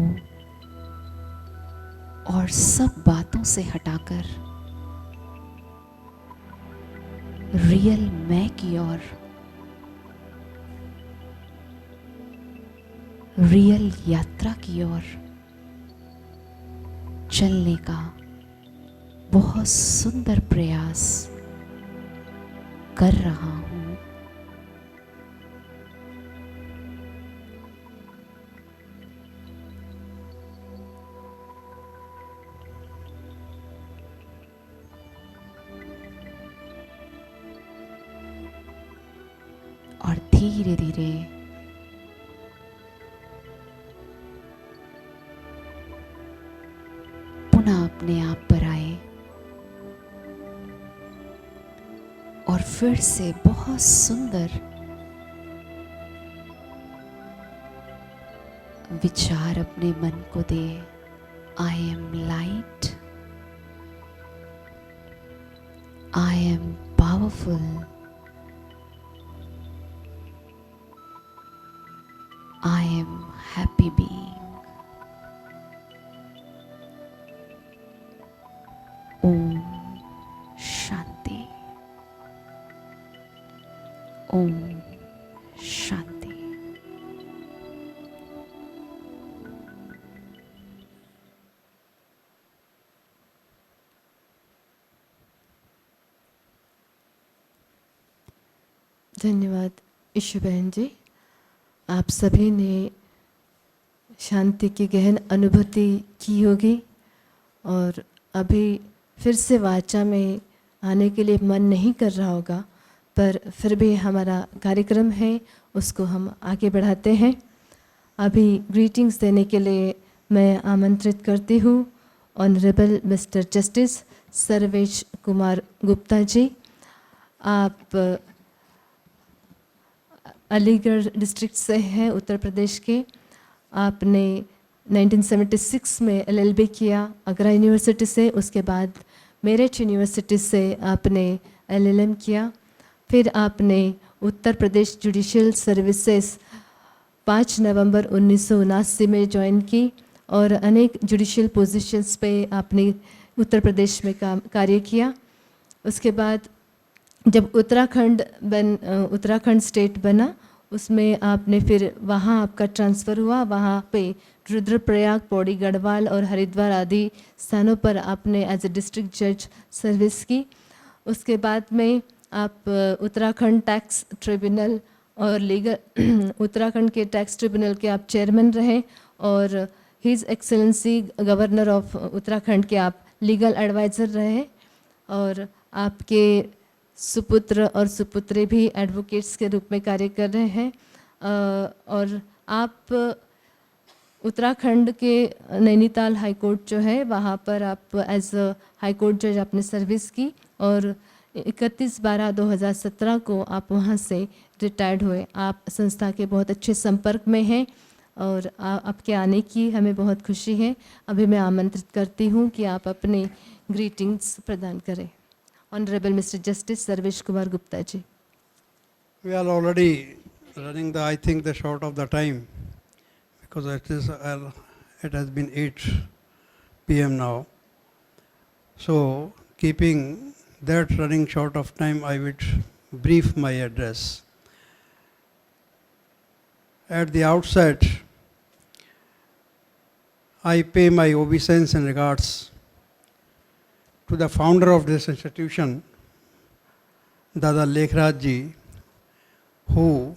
और सब बातों से हटाकर रियल मैं की ओर, रियल यात्रा की ओर चलने का बहुत सुंदर प्रयास कर रहा हूं। और धीरे धीरे पुनः अपने आप पर आए और फिर से बहुत सुंदर विचार अपने मन को दे। I am light, I am powerful, I am happy being. Om Shanti. Om Shanti. धन्यवाद ईशु बहन जी। आप सभी ने शांति की गहन अनुभूति की होगी और अभी फिर से वाचा में आने के लिए मन नहीं कर रहा होगा, पर फिर भी हमारा कार्यक्रम है, उसको हम आगे बढ़ाते हैं। अभी ग्रीटिंग्स देने के लिए मैं आमंत्रित करती हूँ honourable mister justice Sarvesh Kumar Gupta ji. आप अलीगढ़ डिस्ट्रिक्ट से हैं, उत्तर प्रदेश के। आपने 1976 में LLB किया आगरा यूनिवर्सिटी से, उसके बाद मेरठ यूनिवर्सिटी से आपने LLM किया। फिर आपने उत्तर प्रदेश जुडिशियल सर्विसेज 5 नवंबर 1979 में ज्वाइन की और अनेक जुडिशियल पोजीशंस पे आपने उत्तर प्रदेश में कार्य किया। उसके बाद जब उत्तराखंड स्टेट बना, उसमें आपने फिर वहाँ आपका ट्रांसफ़र हुआ। वहाँ पे रुद्रप्रयाग, पौड़ी गढ़वाल और हरिद्वार आदि स्थानों पर आपने एज ए डिस्ट्रिक्ट जज सर्विस की। उसके बाद में आप उत्तराखंड टैक्स ट्रिब्यूनल और लीगल उत्तराखंड के टैक्स ट्रिब्यूनल के आप चेयरमैन रहे और his excellency governor of Uttarakhand के आप लीगल एडवाइज़र रहे और आपके सुपुत्र और सुपुत्री भी एडवोकेट्स के रूप में कार्य कर रहे हैं। और आप उत्तराखंड के नैनीताल हाई कोर्ट जो है वहाँ पर आप एज हाई कोर्ट जज आपने सर्विस की और 31/12/2017 को आप वहाँ से रिटायर्ड हुए। आप संस्था के बहुत अच्छे संपर्क में हैं और आपके आने की हमें बहुत खुशी है। अभी मैं आमंत्रित करती हूँ कि आप अपने ग्रीटिंग्स प्रदान करें। Honourable mister justice Sarvesh Kumar Gupta ji. We are already running I think the short of the time because it has been 8 p.m. now. So keeping that running short of time, I would brief my address. At the outset, I pay my obeisance and regards to the founder of this institution, Dada Lekhraj ji, who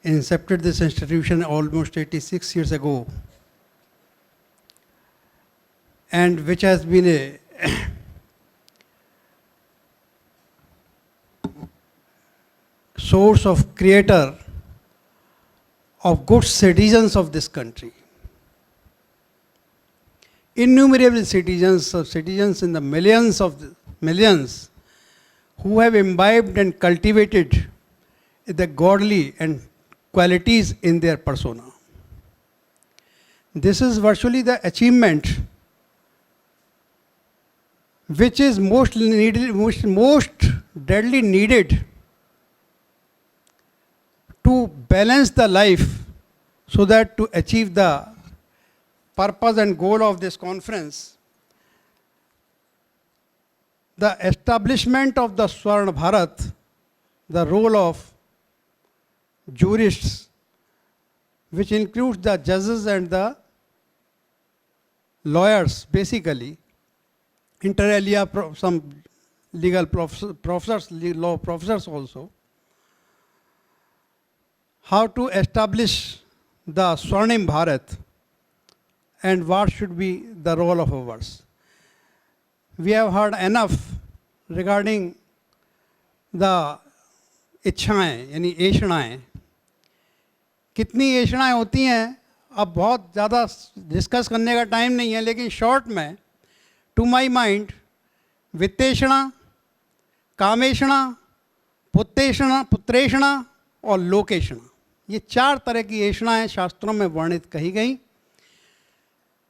incepted this institution almost 86 years ago, and which has been a source of creator of good citizens of this country. Innumerable citizens in the millions who have imbibed and cultivated the godly and qualities in their persona. This is virtually the achievement which is most needed, most deadly needed to balance the life, so that to achieve the purpose and goal of this conference, the establishment of the Swarna Bharat, the role of jurists, which includes the judges and the lawyers, basically, inter alia some legal professors, law professors also, how to establish the Swarnim Bharat and what should be the role of ours. We have heard enough regarding the इच्छाएं यानी ऐषणाएं. कितनी ऐषणाएं होती हैं अब बहुत ज़्यादा discuss करने का टाइम नहीं है, लेकिन शॉर्ट में टू माय माइंड वित्तेषणा, कामेषणा, पुत्रेषणा और लोकेषणा, ये 4 तरह की ऐषणाएं शास्त्रों में वर्णित कही गई.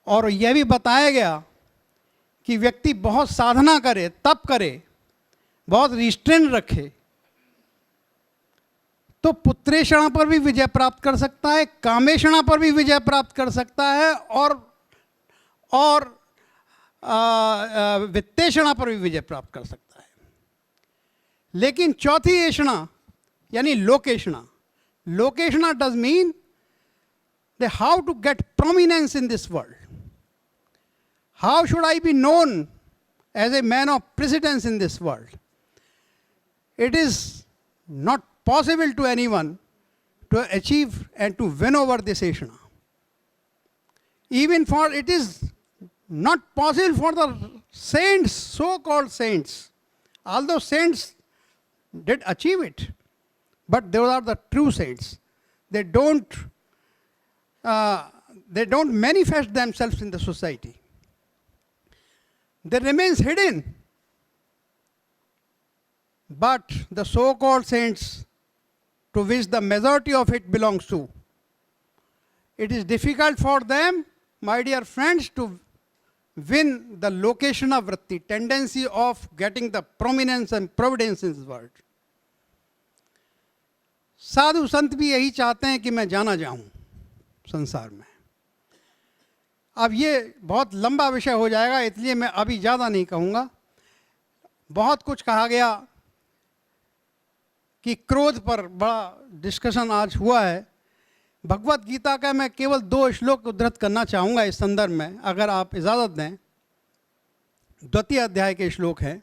और यह भी बताया गया कि व्यक्ति बहुत साधना करे, तप करे, बहुत रिस्ट्रेन रखे, तो पुत्रेषणा पर भी विजय प्राप्त कर सकता है, कामेषणा पर भी विजय प्राप्त कर सकता है, और वित्तेषणा पर भी विजय प्राप्त कर सकता है. लेकिन चौथी ऐषणा यानी लोकेषणा, लोकेषणा does mean that how to get prominence in this world. How should I be known as a man of precedence in this world? It is not possible to anyone to achieve and to win over this Aishna. Even for it is not possible for the saints, so-called saints. Although saints did achieve it, but those are the true saints. They don't manifest themselves in the society. They remain hidden. But the so-called saints, to which the majority of it belongs to, it is difficult for them, my dear friends, to win the lokeshana vritti, tendency of getting the prominence and providence in this world. साधु संत भी यही चाहते हैं कि मैं जाना जाऊं संसार में. अब ये बहुत लंबा विषय हो जाएगा, इसलिए मैं अभी ज़्यादा नहीं कहूँगा. बहुत कुछ कहा गया कि क्रोध पर बड़ा डिस्कशन आज हुआ है. भगवत गीता का मैं केवल 2 श्लोक उद्धृत करना चाहूँगा इस संदर्भ में, अगर आप इजाज़त दें. 2 अध्याय के श्लोक हैं.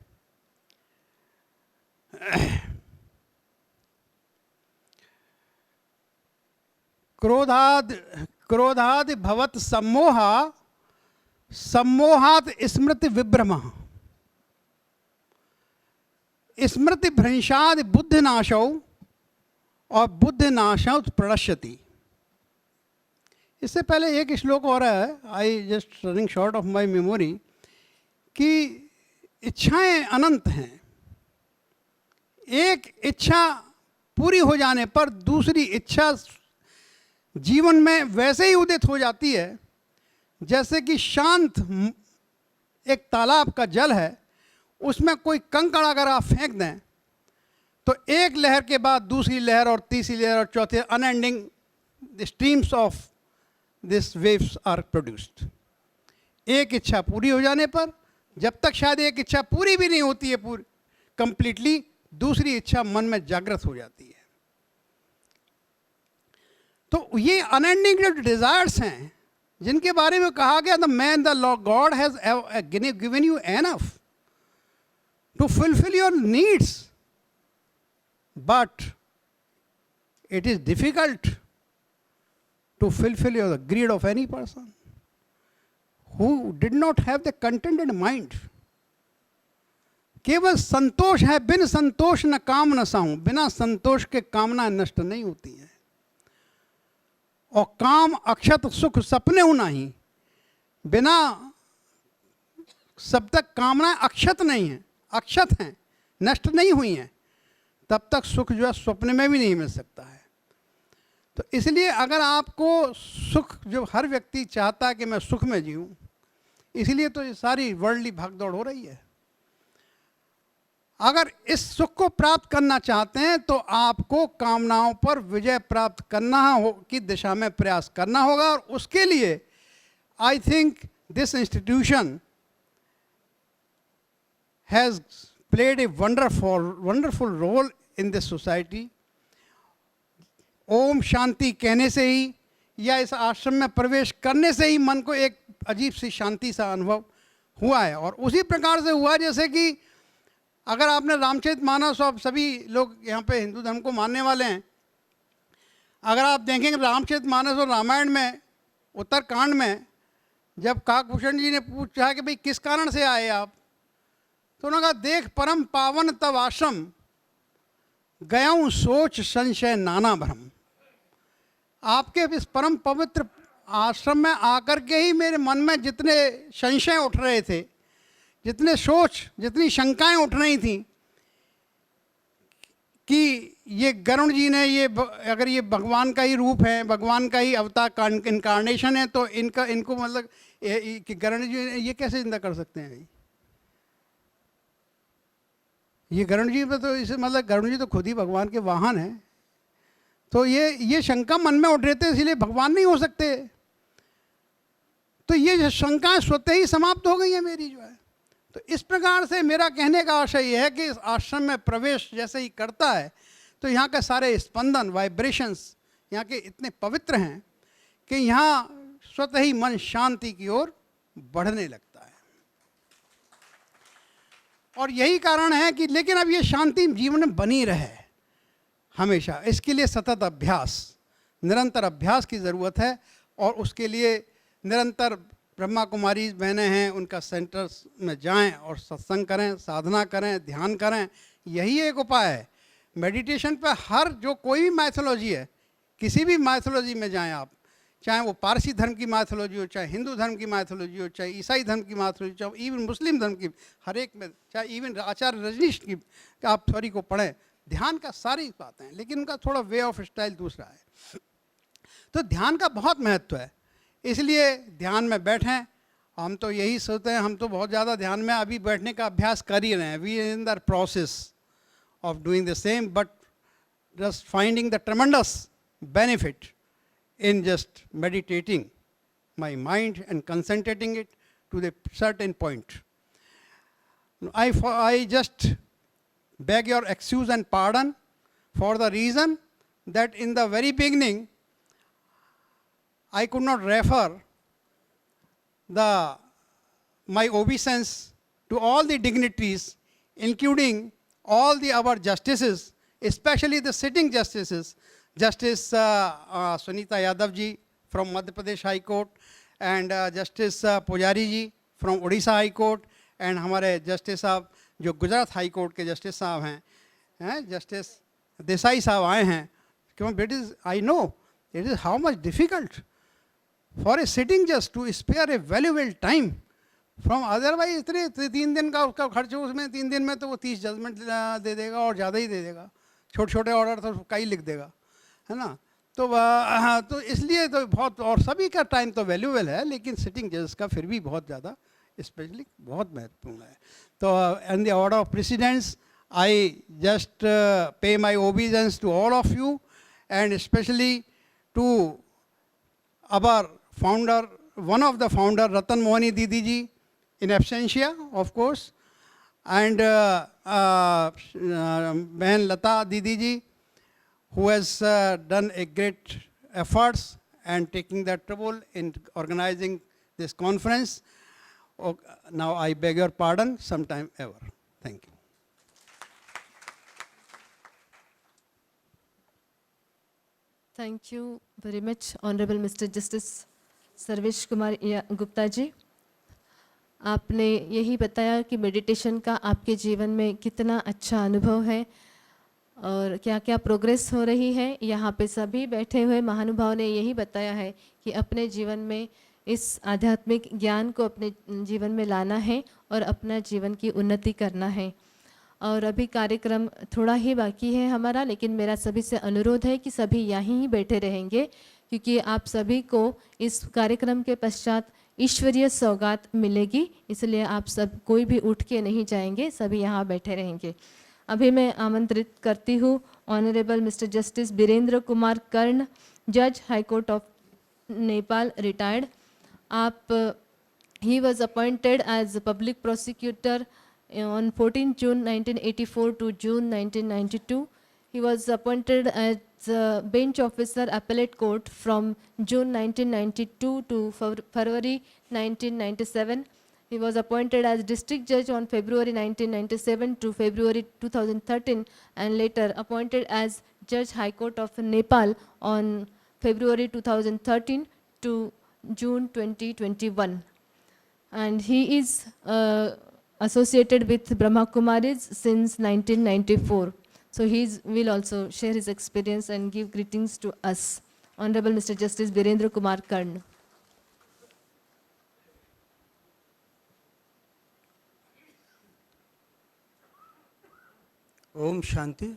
क्रोधाद भवत सम्मोहा, सम्मोहात स्मृति विभ्रमः, स्मृति भ्रंशाद बुद्धिनाशौ, और बुद्धिनाशात् प्रणश्यति. इससे पहले एक श्लोक और है, I just running short of my memory, कि इच्छाएं अनंत हैं. एक इच्छा पूरी हो जाने पर दूसरी इच्छा जीवन में वैसे ही उदित हो जाती है जैसे कि शांत एक तालाब का जल है, उसमें कोई कंकड़ अगर आप फेंक दें तो एक लहर के बाद दूसरी लहर और तीसरी लहर और चौथी, unending the streams of this waves are produced. एक इच्छा पूरी हो जाने पर, जब तक शायद एक इच्छा पूरी भी नहीं होती है पूरी कंप्लीटली, दूसरी इच्छा मन में जागृत हो जाती है. तो ये अनएंडिंग जो डिजायर्स हैं जिनके बारे में कहा गया, the man the God has given you enough, to fulfill your needs. But it is difficult to fulfill the greed of any person who did not have the contented mind. केवल संतोष है, बिन संतोष न काम न साहूं, बिना संतोष के कामना नष्ट नहीं होती है। और काम अक्षत सुख सपने हो नहीं, बिना सब तक कामनाएं अक्षत नहीं है, अक्षत हैं, नष्ट नहीं हुई हैं, तब तक सुख जो है स्वप्न में भी नहीं मिल सकता है। तो इसलिए अगर आपको सुख, जो हर व्यक्ति चाहता है कि मैं सुख में जीऊँ, इसलिए तो ये सारी वर्ल्डली भागदौड़ हो रही है। अगर इस सुख को प्राप्त करना चाहते हैं तो आपको कामनाओं पर विजय प्राप्त करना की दिशा में प्रयास करना होगा। और उसके लिए I think this institution has played a wonderful role in this society. ओम शांति कहने से ही या इस आश्रम में प्रवेश करने से ही मन को एक अजीब सी शांति सा अनुभव हुआ है। और उसी प्रकार से हुआ जैसे कि अगर आपने रामचरितमानस, और सभी लोग यहाँ पे हिंदू धर्म को मानने वाले हैं, अगर आप देखेंगे रामचरितमानस और रामायण में उत्तरकांड में जब काकभूषण जी ने पूछा कि भाई किस कारण से आए आप, तो उन्होंने कहा देख परम पावन तब आश्रम, गयाऊँ सोच संशय नाना भ्रम। आपके इस परम पवित्र आश्रम में आकर के ही मेरे मन में जितने संशय उठ रहे थे, जितने सोच, जितनी शंकाएं उठ रही थी कि ये गरुड़ जी ने अगर ये भगवान का ही रूप है, भगवान का ही अवतार इनकारनेशन है, तो इनको मतलब कि गरुड़ जी ये कैसे जिंदा कर सकते हैं? ये गरुड़ जी पे तो इसे मतलब गरुड़ जी तो खुद ही भगवान के वाहन हैं। तो ये शंका मन में उठ रहे थे, इसलिए भगवान नहीं हो सकते। तो ये शंकाएं स्वतः ही समाप्त हो गई हैं मेरी जो है। तो इस प्रकार से मेरा कहने का आशय यह है कि इस आश्रम में प्रवेश जैसे ही करता है तो यहाँ के सारे स्पंदन, वाइब्रेशंस यहाँ के इतने पवित्र हैं कि यहाँ स्वतः ही मन शांति की ओर बढ़ने लगता है। और यही कारण है कि लेकिन अब ये शांति जीवन में बनी रहे हमेशा, इसके लिए सतत अभ्यास, निरंतर अभ्यास की ज़रूरत है। और उसके लिए निरंतर ब्रह्मा कुमारी बहनें हैं, उनका सेंटर्स में जाएं और सत्संग करें, साधना करें, ध्यान करें, यही एक उपाय है। मेडिटेशन पे हर जो कोई भी मैथोलॉजी है, किसी भी मैथोलॉजी में जाएं आप, चाहे वो पारसी धर्म की मैथोलॉजी हो, चाहे हिंदू धर्म की मैथोलॉजी हो, चाहे ईसाई धर्म की मैथोलॉजी, चाहे इवन मुस्लिम धर्म की, हर एक में, चाहे इवन आचार्य रजनीश की आप थ्योरी को पढ़ें, ध्यान का सारी बातें हैं, लेकिन उनका थोड़ा वे ऑफ स्टाइल दूसरा है। तो ध्यान का बहुत महत्व है, इसलिए ध्यान में बैठें। हम तो यही सोचते हैं, हम तो बहुत ज़्यादा ध्यान में अभी बैठने का अभ्यास कर ही रहे हैं। We in the process of doing the same, but just finding the tremendous benefit in just meditating my mind and concentrating it to the certain point. I just beg your excuse and pardon for the reason that in the very beginning I could not refer my obeisance to all the dignitaries, including all the our justices, especially the sitting justices, Justice Sunita Yadav ji from Madhya Pradesh High Court, and Justice Pujari ji from Odisha High Court, and हमारे Justice साहब जो Gujarat high court के Justice साहब हैं, Justice Desai साहब आए हैं। क्योंकि it is, I know it is how much difficult for a sitting judge to spare a valuable time from otherwise इतने 3 दिन का उसका खर्च हो, उसमें 3 दिन में तो वो 30 जजमेंट दे देगा और ज़्यादा ही दे देगा, छोटे छोटे ऑर्डर तो कई लिख देगा, है ना। तो इसलिए तो बहुत, और सभी का टाइम तो वैल्यूएबल है, लेकिन सिटिंग जजेस का फिर भी बहुत ज़्यादा स्पेशली बहुत महत्वपूर्ण है। तो in the order of precedence I just pay my obedience to all of you, and specially to our founder, one of the founder Ratan Mohini Didi ji in absentia of course, and Bahan Lata Didi ji who has done a great efforts and taking the trouble in organizing this conference. Now I beg your pardon sometime ever. Thank you. Thank you very much honourable mister justice Sarvesh Kumar Gupta ji. आपने यही बताया कि meditation का आपके जीवन में कितना अच्छा अनुभव है और क्या क्या प्रोग्रेस हो रही है। यहाँ पे सभी बैठे हुए महानुभाव ने यही बताया है कि अपने जीवन में इस आध्यात्मिक ज्ञान को अपने जीवन में लाना है और अपना जीवन की उन्नति करना है। और अभी कार्यक्रम थोड़ा ही बाकी है हमारा, लेकिन मेरा सभी से अनुरोध है कि सभी यहीं ही बैठे रहेंगे, क्योंकि आप सभी को इस कार्यक्रम के पश्चात ईश्वरीय सौगात मिलेगी, इसलिए आप सब कोई भी उठ के नहीं जाएंगे, सभी यहाँ बैठे रहेंगे। अभी मैं आमंत्रित करती हूँ honourable mister justice Birendra Kumar Karn, जज high court of Nepal, retired. आप he was appointed as a public prosecutor on 14 June 1984 to June 1992. He was appointed as a bench officer appellate court from June 1992 to February 1997. He was appointed as district judge on February 1997 to February 2013, and later appointed as Judge High Court of Nepal on February 2013 to June 2021. And he is associated with Brahma Kumaris since 1994. So he will also share his experience and give greetings to us. Honorable Mr. Justice Birendra Kumar Karn. Om Shanti.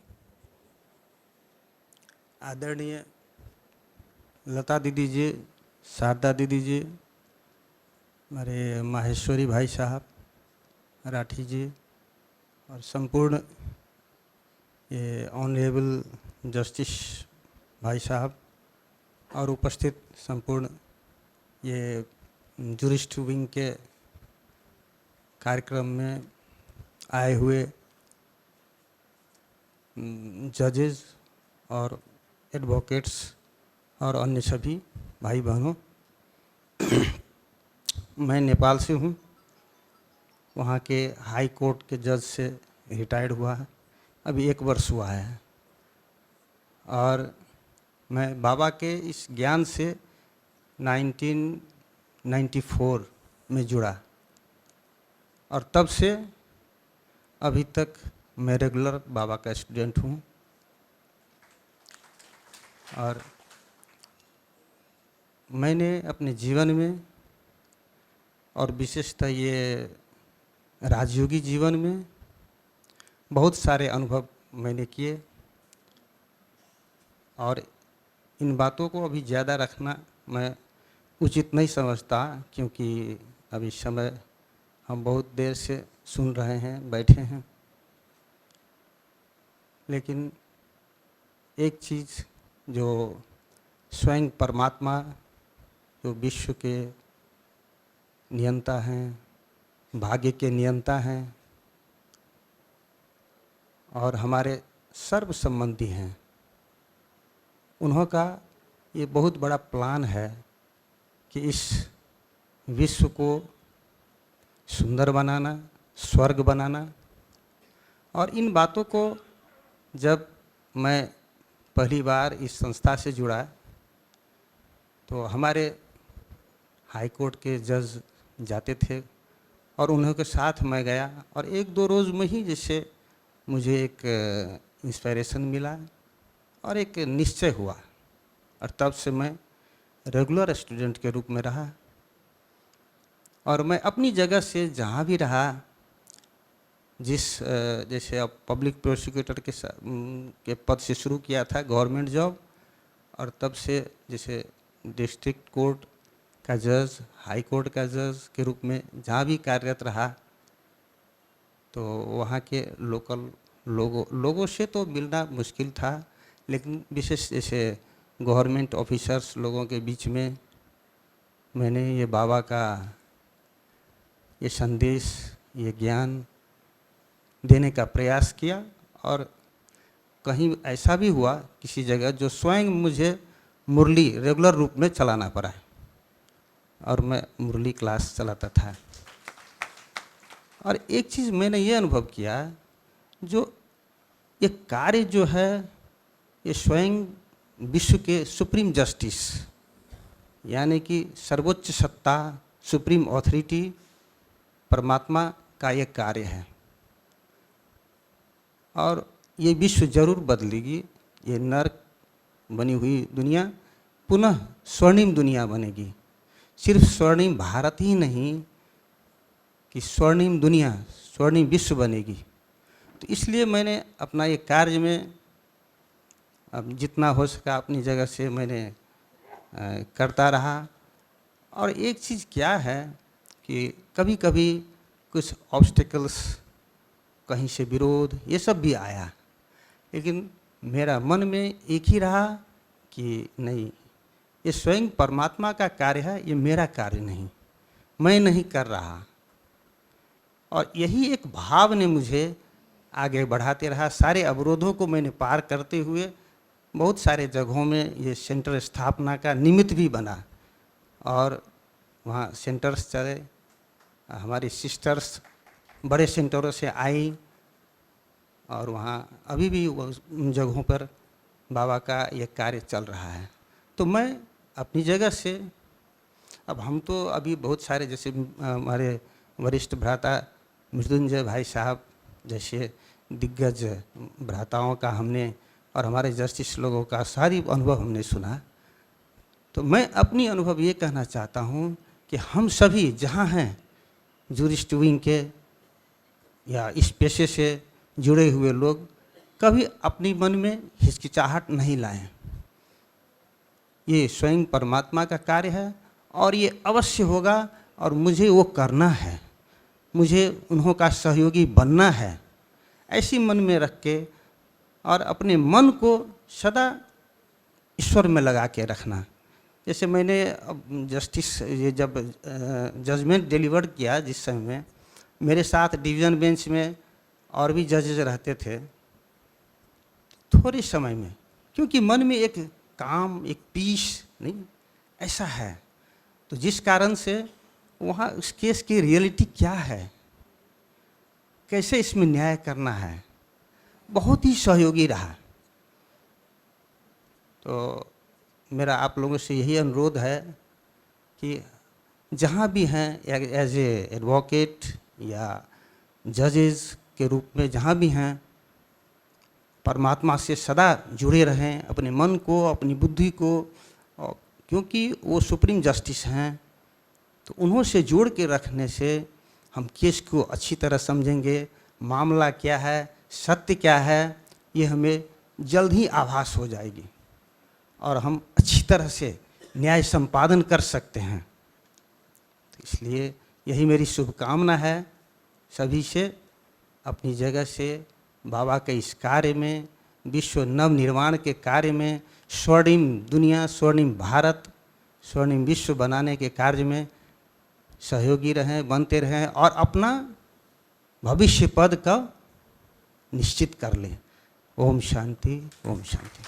आदरणीय लता दीदी जी, शारदा दीदी जी, हमारे माहेश्वरी भाई साहब, राठी जी और संपूर्ण ये honourable justice भाई साहब और उपस्थित संपूर्ण ये जूरिस्ट विंग के कार्यक्रम में आए हुए जजेस और एडवोकेट्स और अन्य सभी भाई बहनों, मैं नेपाल से हूँ। वहाँ के हाई कोर्ट के जज से रिटायर्ड हुआ है, अभी 1 वर्ष हुआ है। और मैं बाबा के इस ज्ञान से 1994 में जुड़ा और तब से अभी तक मैं रेगुलर बाबा का स्टूडेंट हूँ। और मैंने अपने जीवन में और विशेषतः ये राजयोगी जीवन में बहुत सारे अनुभव मैंने किए, और इन बातों को अभी ज़्यादा रखना मैं उचित नहीं समझता, क्योंकि अभी समय हम बहुत देर से सुन रहे हैं, बैठे हैं। लेकिन एक चीज़ जो स्वयं परमात्मा, जो विश्व के नियंता हैं, भाग्य के नियंता हैं और हमारे सर्व संबंधी हैं, उन्हों का ये बहुत बड़ा प्लान है कि इस विश्व को सुंदर बनाना, स्वर्ग बनाना। और इन बातों को जब मैं पहली बार इस संस्था से जुड़ा तो हमारे हाई कोर्ट के जज जाते थे और उन्हों के साथ मैं गया, और 1-2 रोज़ में ही जैसे मुझे एक इंस्पिरेशन मिला और एक निश्चय हुआ, और तब से मैं रेगुलर स्टूडेंट के रूप में रहा। और मैं अपनी जगह से जहाँ भी रहा, जैसे अब पब्लिक प्रोसिक्यूटर के पद से शुरू किया था गवर्नमेंट जॉब, और तब से जैसे डिस्ट्रिक्ट कोर्ट का जज, हाई कोर्ट का जज के रूप में जहाँ भी कार्यरत रहा, तो वहाँ के लोकल लोगों से तो मिलना मुश्किल था, लेकिन विशेष जैसे गवर्नमेंट ऑफिसर्स लोगों के बीच में मैंने ये बाबा का ये संदेश, ये ज्ञान देने का प्रयास किया। और कहीं ऐसा भी हुआ किसी जगह जो स्वयं मुझे मुरली रेगुलर रूप में चलाना पड़ा, और मैं मुरली क्लास चलाता था। और एक चीज़ मैंने ये अनुभव किया, जो ये कार्य जो है ये स्वयं विश्व के सुप्रीम जस्टिस यानी कि सर्वोच्च सत्ता, सुप्रीम ऑथोरिटी परमात्मा का एक कार्य है और ये विश्व जरूर बदलेगी। ये नर्क बनी हुई दुनिया पुनः स्वर्णिम दुनिया बनेगी। सिर्फ स्वर्णिम भारत ही नहीं कि स्वर्णिम दुनिया, स्वर्णिम विश्व बनेगी। तो इसलिए मैंने अपना ये कार्य में अब जितना हो सका अपनी जगह से मैंने करता रहा। और एक चीज़ क्या है कि कभी कभी कुछ ऑब्स्टिकल्स, कहीं से विरोध, ये सब भी आया, लेकिन मेरा मन में एक ही रहा कि नहीं, ये स्वयं परमात्मा का कार्य है, ये मेरा कार्य नहीं, मैं नहीं कर रहा। और यही एक भाव ने मुझे आगे बढ़ाते रहा। सारे अवरोधों को मैंने पार करते हुए बहुत सारे जगहों में ये सेंटर स्थापना का निमित्त भी बना और वहाँ सेंटर्स चले। हमारी सिस्टर्स बड़े सेंटरों से आई और वहाँ अभी भी उन जगहों पर बाबा का ये कार्य चल रहा है। तो मैं अपनी जगह से, अब हम तो अभी बहुत सारे, जैसे हमारे वरिष्ठ भ्राता मृत्युंजय भाई साहब जैसे दिग्गज भ्राताओं का हमने और हमारे जस्टिस लोगों का सारी अनुभव हमने सुना। तो मैं अपनी अनुभव ये कहना चाहता हूँ कि हम सभी जहाँ हैं, जूरिस्ट विंग के या इस पेशे से जुड़े हुए लोग, कभी अपनी मन में हिचकिचाहट नहीं लाएं। ये स्वयं परमात्मा का कार्य है और ये अवश्य होगा और मुझे वो करना है, मुझे उन्हों का सहयोगी बनना है, ऐसी मन में रख के और अपने मन को सदा ईश्वर में लगा के रखना। जैसे मैंने जस्टिस ये जब जजमेंट डिलीवर किया, जिस समय में मेरे साथ डिवीज़न बेंच में और भी जजेस रहते थे, थोड़े समय में, क्योंकि मन में एक काम, एक पीस नहीं ऐसा है, तो जिस कारण से वहाँ उस केस की रियलिटी क्या है, कैसे इसमें न्याय करना है, बहुत ही सहयोगी रहा। तो मेरा आप लोगों से यही अनुरोध है कि जहाँ भी हैं एज ए एडवोकेट या जजेस के रूप में जहाँ भी हैं, परमात्मा से सदा जुड़े रहें, अपने मन को, अपनी बुद्धि को, क्योंकि वो सुप्रीम जस्टिस हैं। तो उन्हों से जोड़ के रखने से हम केस को अच्छी तरह समझेंगे, मामला क्या है, सत्य क्या है, ये हमें जल्द ही आभास हो जाएगी और हम अच्छी तरह से न्याय संपादन कर सकते हैं। तो इसलिए यही मेरी शुभकामना है सभी से, अपनी जगह से बाबा के इस कार्य में, विश्व नव निर्माण के कार्य में, स्वर्णिम दुनिया, स्वर्णिम भारत, स्वर्णिम विश्व बनाने के कार्य में सहयोगी रहें, बनते रहें और अपना भविष्य पद का निश्चित कर लें। ओम शांति, ओम शांति।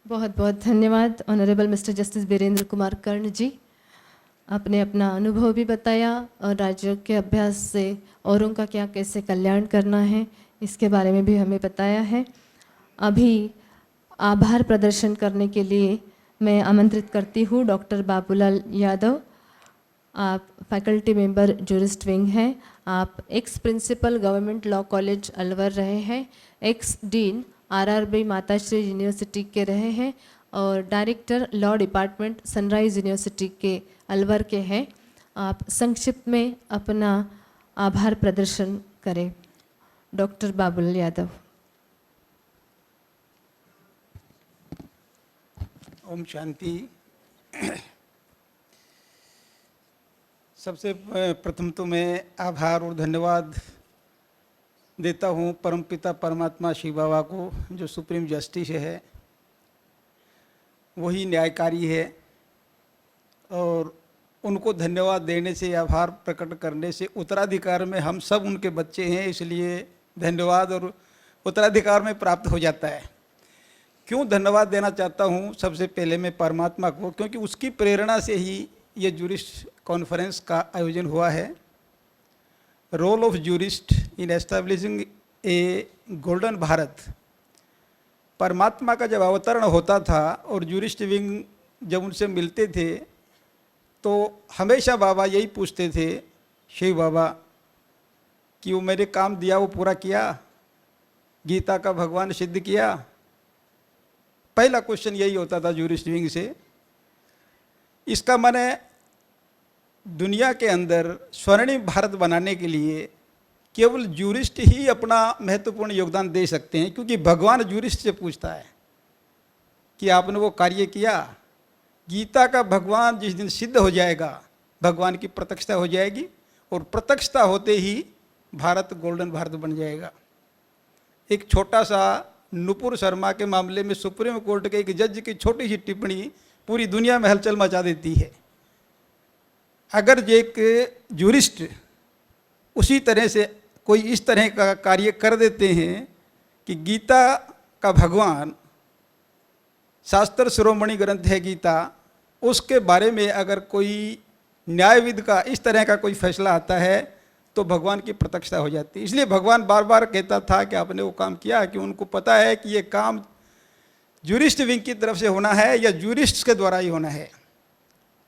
बहुत बहुत धन्यवाद honourable mister justice Birendra Kumar Karn ji. आपने अपना अनुभव भी बताया और राज्य के अभ्यास से औरों का क्या कैसे कल्याण करना है, इसके बारे में भी हमें बताया है। अभी आभार प्रदर्शन करने के लिए मैं आमंत्रित करती हूँ डॉक्टर बाबूलाल यादव। आप फैकल्टी मेंबर जूरिस्ट विंग हैं, आप ex principal government law college Alwar रहे हैं, ex dean RRB Matashri university के रहे हैं और director law department Sunrise university के अलवर के हैं। आप संक्षिप्त में अपना आभार प्रदर्शन करें। डॉक्टर बाबूलाल यादव। ओम शांति। सबसे प्रथम तो मैं आभार और धन्यवाद देता हूँ परमपिता परमात्मा शिव बाबा को, जो सुप्रीम जस्टिस है, वही न्यायकारी है। और उनको धन्यवाद देने से, आभार प्रकट करने से, उत्तराधिकार में हम सब उनके बच्चे हैं, इसलिए धन्यवाद और उत्तराधिकार में प्राप्त हो जाता है। क्यों धन्यवाद देना चाहता हूँ? सबसे पहले मैं परमात्मा को, क्योंकि उसकी प्रेरणा से ही ये जूरिस्ट कॉन्फ्रेंस का आयोजन हुआ है। Role of jurist in establishing a golden Bharat, परमात्मा का जब अवतरण होता था और जूरिस्ट विंग जब उनसे मिलते थे तो हमेशा बाबा यही पूछते थे, शिव बाबा, कि वो मेरे काम दिया वो पूरा किया, गीता का भगवान सिद्ध किया। पहला क्वेश्चन यही होता था जूरिस्ट विंग से। इसका माने दुनिया के अंदर स्वर्णिम भारत बनाने के लिए केवल जूरिस्ट ही अपना महत्वपूर्ण योगदान दे सकते हैं, क्योंकि भगवान जूरिस्ट से पूछता है कि आपने वो कार्य किया। गीता का भगवान जिस दिन सिद्ध हो जाएगा, भगवान की प्रत्यक्षता हो जाएगी, और प्रत्यक्षता होते ही भारत गोल्डन भारत बन जाएगा। एक छोटा सा नुपुर शर्मा के मामले में सुप्रीम कोर्ट के एक जज की छोटी सी टिप्पणी पूरी दुनिया में हलचल मचा देती है। अगर एक जूरिस्ट उसी तरह से कोई इस तरह का कार्य कर देते हैं कि गीता का भगवान, शास्त्र शिरोमणि ग्रंथ है गीता, उसके बारे में अगर कोई न्यायविद का इस तरह का कोई फैसला आता है तो भगवान की प्रत्यक्षता हो जाती है। इसलिए भगवान बार बार कहता था कि आपने वो काम किया, कि उनको पता है कि ये काम जूरिस्ट विंग की तरफ से होना है या जूरिस्ट के द्वारा ही होना है,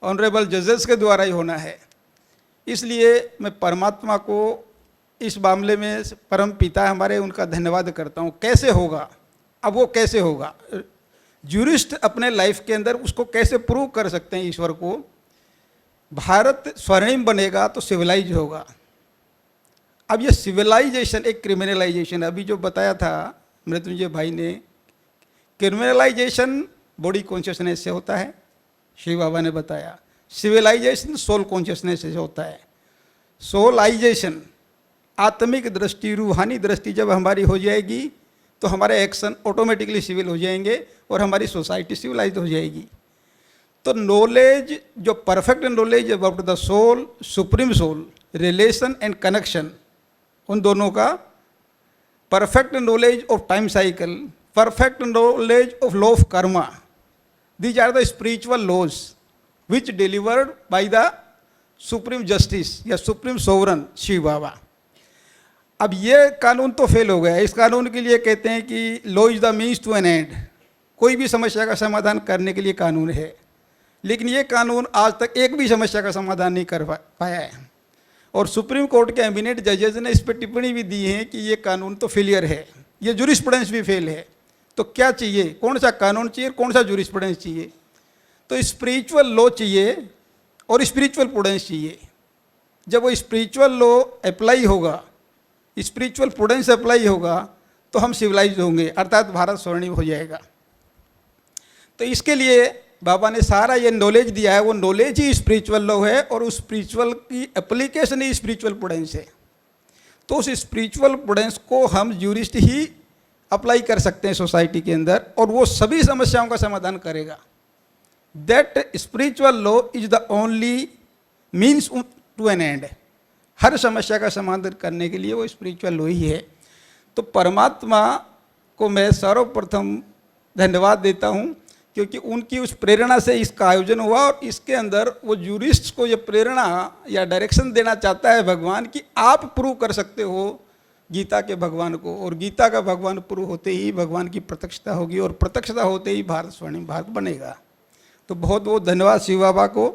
ऑनरेबल जजेस के द्वारा ही होना है। इसलिए मैं परमात्मा को इस मामले में, परम पिता हमारे, उनका धन्यवाद करता हूँ। कैसे होगा? अब वो कैसे होगा? जूरिस्ट अपने लाइफ के अंदर उसको कैसे प्रूव कर सकते हैं ईश्वर को? भारत स्वर्णिम बनेगा तो सिविलाइज होगा। अब ये सिविलाइजेशन एक क्रिमिनलाइजेशन, अभी जो बताया था मृत्युंजय भाई ने, क्रिमिनलाइजेशन बॉडी कॉन्शियसनेस से होता है, शिव बाबा ने बताया। सिविलाइजेशन सोल कॉन्शियसनेस से होता है। सोलाइजेशन, आत्मिक दृष्टि, रूहानी दृष्टि जब हमारी हो जाएगी तो हमारे एक्शन ऑटोमेटिकली सिविल हो जाएंगे और हमारी सोसाइटी सिविलाइज हो जाएगी। तो नॉलेज, जो perfect knowledge about the soul, supreme soul, relation and connection, उन दोनों का, perfect knowledge of time cycle, perfect knowledge of law of karma, these are the spiritual laws which delivered by the supreme justice या supreme sovereign Shiv Baba. अब ये कानून तो fail हो गया। इस कानून के लिए कहते हैं कि law is the means to an end, कोई भी समस्या का समाधान करने के लिए कानून है, लेकिन ये कानून आज तक एक भी समस्या का समाधान नहीं कर पाया है। और सुप्रीम कोर्ट के एमिनेंट जजेस ने इस पर टिप्पणी भी दी है कि ये कानून तो फेलियर है, ये जूरिस्प्रूडेंस भी फेल है। तो क्या चाहिए? कौन सा कानून चाहिए, कौन सा जूरिस्प्रूडेंस चाहिए? तो स्पिरिचुअल लॉ चाहिए और स्पिरिचुअल प्रूडेंस चाहिए। जब वो स्पिरिचुअल लॉ अप्लाई होगा, स्पिरिचुअल प्रूडेंस अप्लाई होगा, तो हम सिविलाइज होंगे, अर्थात भारत स्वर्णिम हो जाएगा। तो इसके लिए बाबा ने सारा ये नॉलेज दिया है, वो नॉलेज ही स्पिरिचुअल लॉ है और उस स्पिरिचुअल की एप्लीकेशन ही स्पिरिचुअल प्रूडेंस है। तो उस स्पिरिचुअल प्रूडेंस को हम जूरिस्ट ही अप्लाई कर सकते हैं सोसाइटी के अंदर, और वो सभी समस्याओं का समाधान करेगा। That spiritual law is the only means to an end. हर समस्या का समाधान करने के लिए वो स्पिरिचुअल लॉ ही है। तो परमात्मा को मैं सर्वप्रथम धन्यवाद देता हूँ, क्योंकि उनकी उस प्रेरणा से इसका आयोजन हुआ, और इसके अंदर वो जूरिस्ट को ये प्रेरणा या डायरेक्शन देना चाहता है भगवान कि आप प्रूव कर सकते हो गीता के भगवान को, और गीता का भगवान प्रूव होते ही भगवान की प्रत्यक्षता होगी, और प्रत्यक्षता होते ही भारत स्वर्णिम भारत बनेगा। तो बहुत बहुत धन्यवाद शिव बाबा को।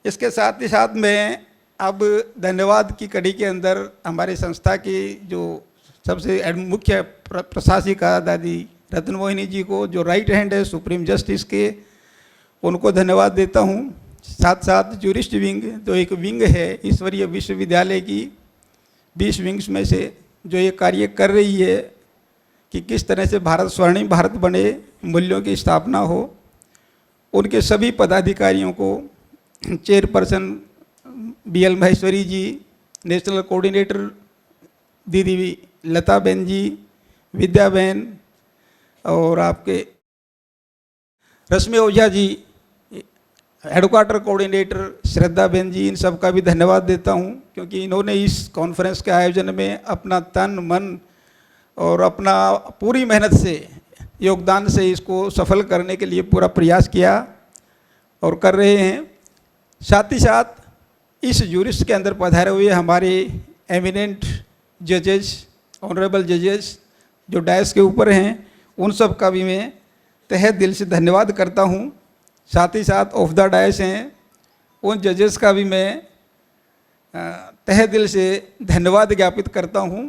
इसके साथ ही साथ मैं अब धन्यवाद की कड़ी के अंदर हमारे संस्था की जो सबसे मुख्य प्रशासिका दादी रत्न मोहिनी जी को, जो राइट हैंड है सुप्रीम जस्टिस के, उनको धन्यवाद देता हूँ। साथ साथ जूरिस्ट विंग, जो एक विंग है ईश्वरीय विश्वविद्यालय की 20 विंग्स में से, जो ये कार्य कर रही है कि किस तरह से भारत स्वर्णिम भारत बने, मूल्यों की स्थापना हो, उनके सभी पदाधिकारियों को, चेयरपर्सन BL महेश्वरी जी, नेशनल कोऑर्डिनेटर दीदी लता बहन जी, विद्या बहन, और आपके रश्मि ओझा जी, हेडक्वार्टर कोऑर्डिनेटर श्रद्धा बहन जी, इन सब का भी धन्यवाद देता हूँ, क्योंकि इन्होंने इस कॉन्फ्रेंस के आयोजन में अपना तन मन और अपना पूरी मेहनत से, योगदान से इसको सफल करने के लिए पूरा प्रयास किया और कर रहे हैं। साथ ही साथ इस जूरिस्ट के अंदर पधारे हुए हमारे एमिनेंट जजेस ऑनरेबल जजेस जो डैश के ऊपर हैं, उन सब का भी मैं तहे दिल से धन्यवाद करता हूँ। साथ ही साथ ऑफ द डैश हैं उन जजेस का भी मैं तहे दिल से धन्यवाद ज्ञापित करता हूँ।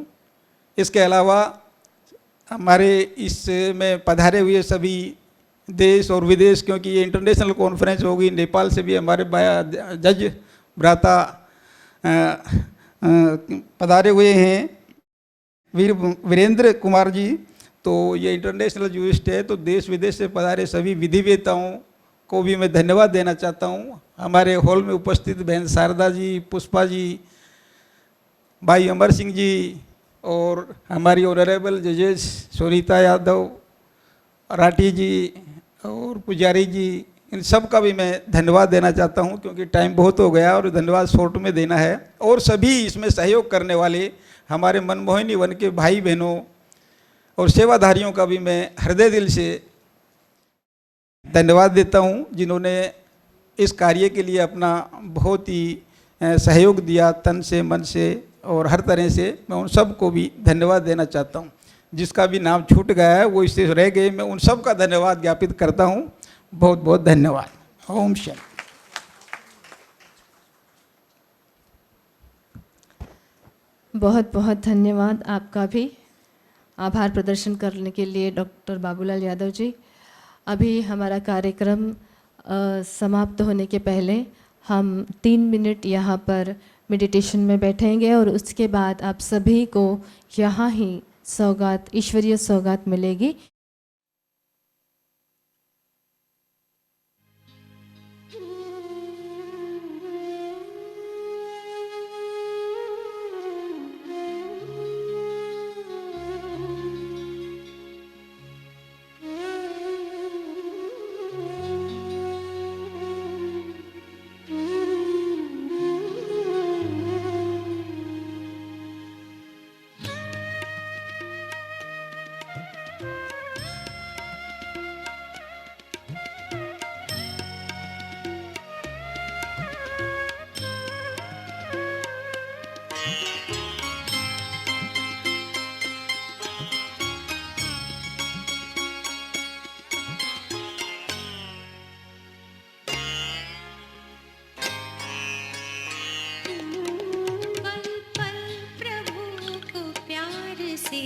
इसके अलावा हमारे इसमें पधारे हुए सभी देश और विदेश, क्योंकि ये इंटरनेशनल कॉन्फ्रेंस होगी, नेपाल से भी हमारे जज भ्राता पधारे हुए हैं, वीरेंद्र कुमार जी। तो ये इंटरनेशनल जूरिस्ट है, तो देश विदेश से पधारे सभी विधिवेताओं को भी मैं धन्यवाद देना चाहता हूँ। हमारे हॉल में उपस्थित बहन शारदा जी, पुष्पा जी, भाई अमर सिंह जी और हमारी ऑनरेबल जजेस सुनीता यादव, राठी जी और पुजारी जी, इन सब का भी मैं धन्यवाद देना चाहता हूँ, क्योंकि टाइम बहुत हो गया और धन्यवाद शॉर्ट में देना है। और सभी इसमें सहयोग करने वाले हमारे मनमोहिनी वन के भाई बहनों और सेवाधारियों का भी मैं हृदय दिल से धन्यवाद देता हूँ, जिन्होंने इस कार्य के लिए अपना बहुत ही सहयोग दिया, तन से, मन से और हर तरह से। मैं उन सब को भी धन्यवाद देना चाहता हूँ। जिसका भी नाम छूट गया है, वो इससे रह गए, मैं उन सब का धन्यवाद ज्ञापित करता हूँ। बहुत बहुत धन्यवाद। ओम शांति। बहुत बहुत धन्यवाद आपका भी आभार प्रदर्शन करने के लिए डॉक्टर बाबूलाल यादव जी। अभी हमारा कार्यक्रम समाप्त होने के पहले हम 3 मिनट यहाँ पर मेडिटेशन में बैठेंगे और उसके बाद आप सभी को यहाँ ही सौगात, ईश्वरीय सौगात मिलेगी। पल पल प्रभु को प्यार से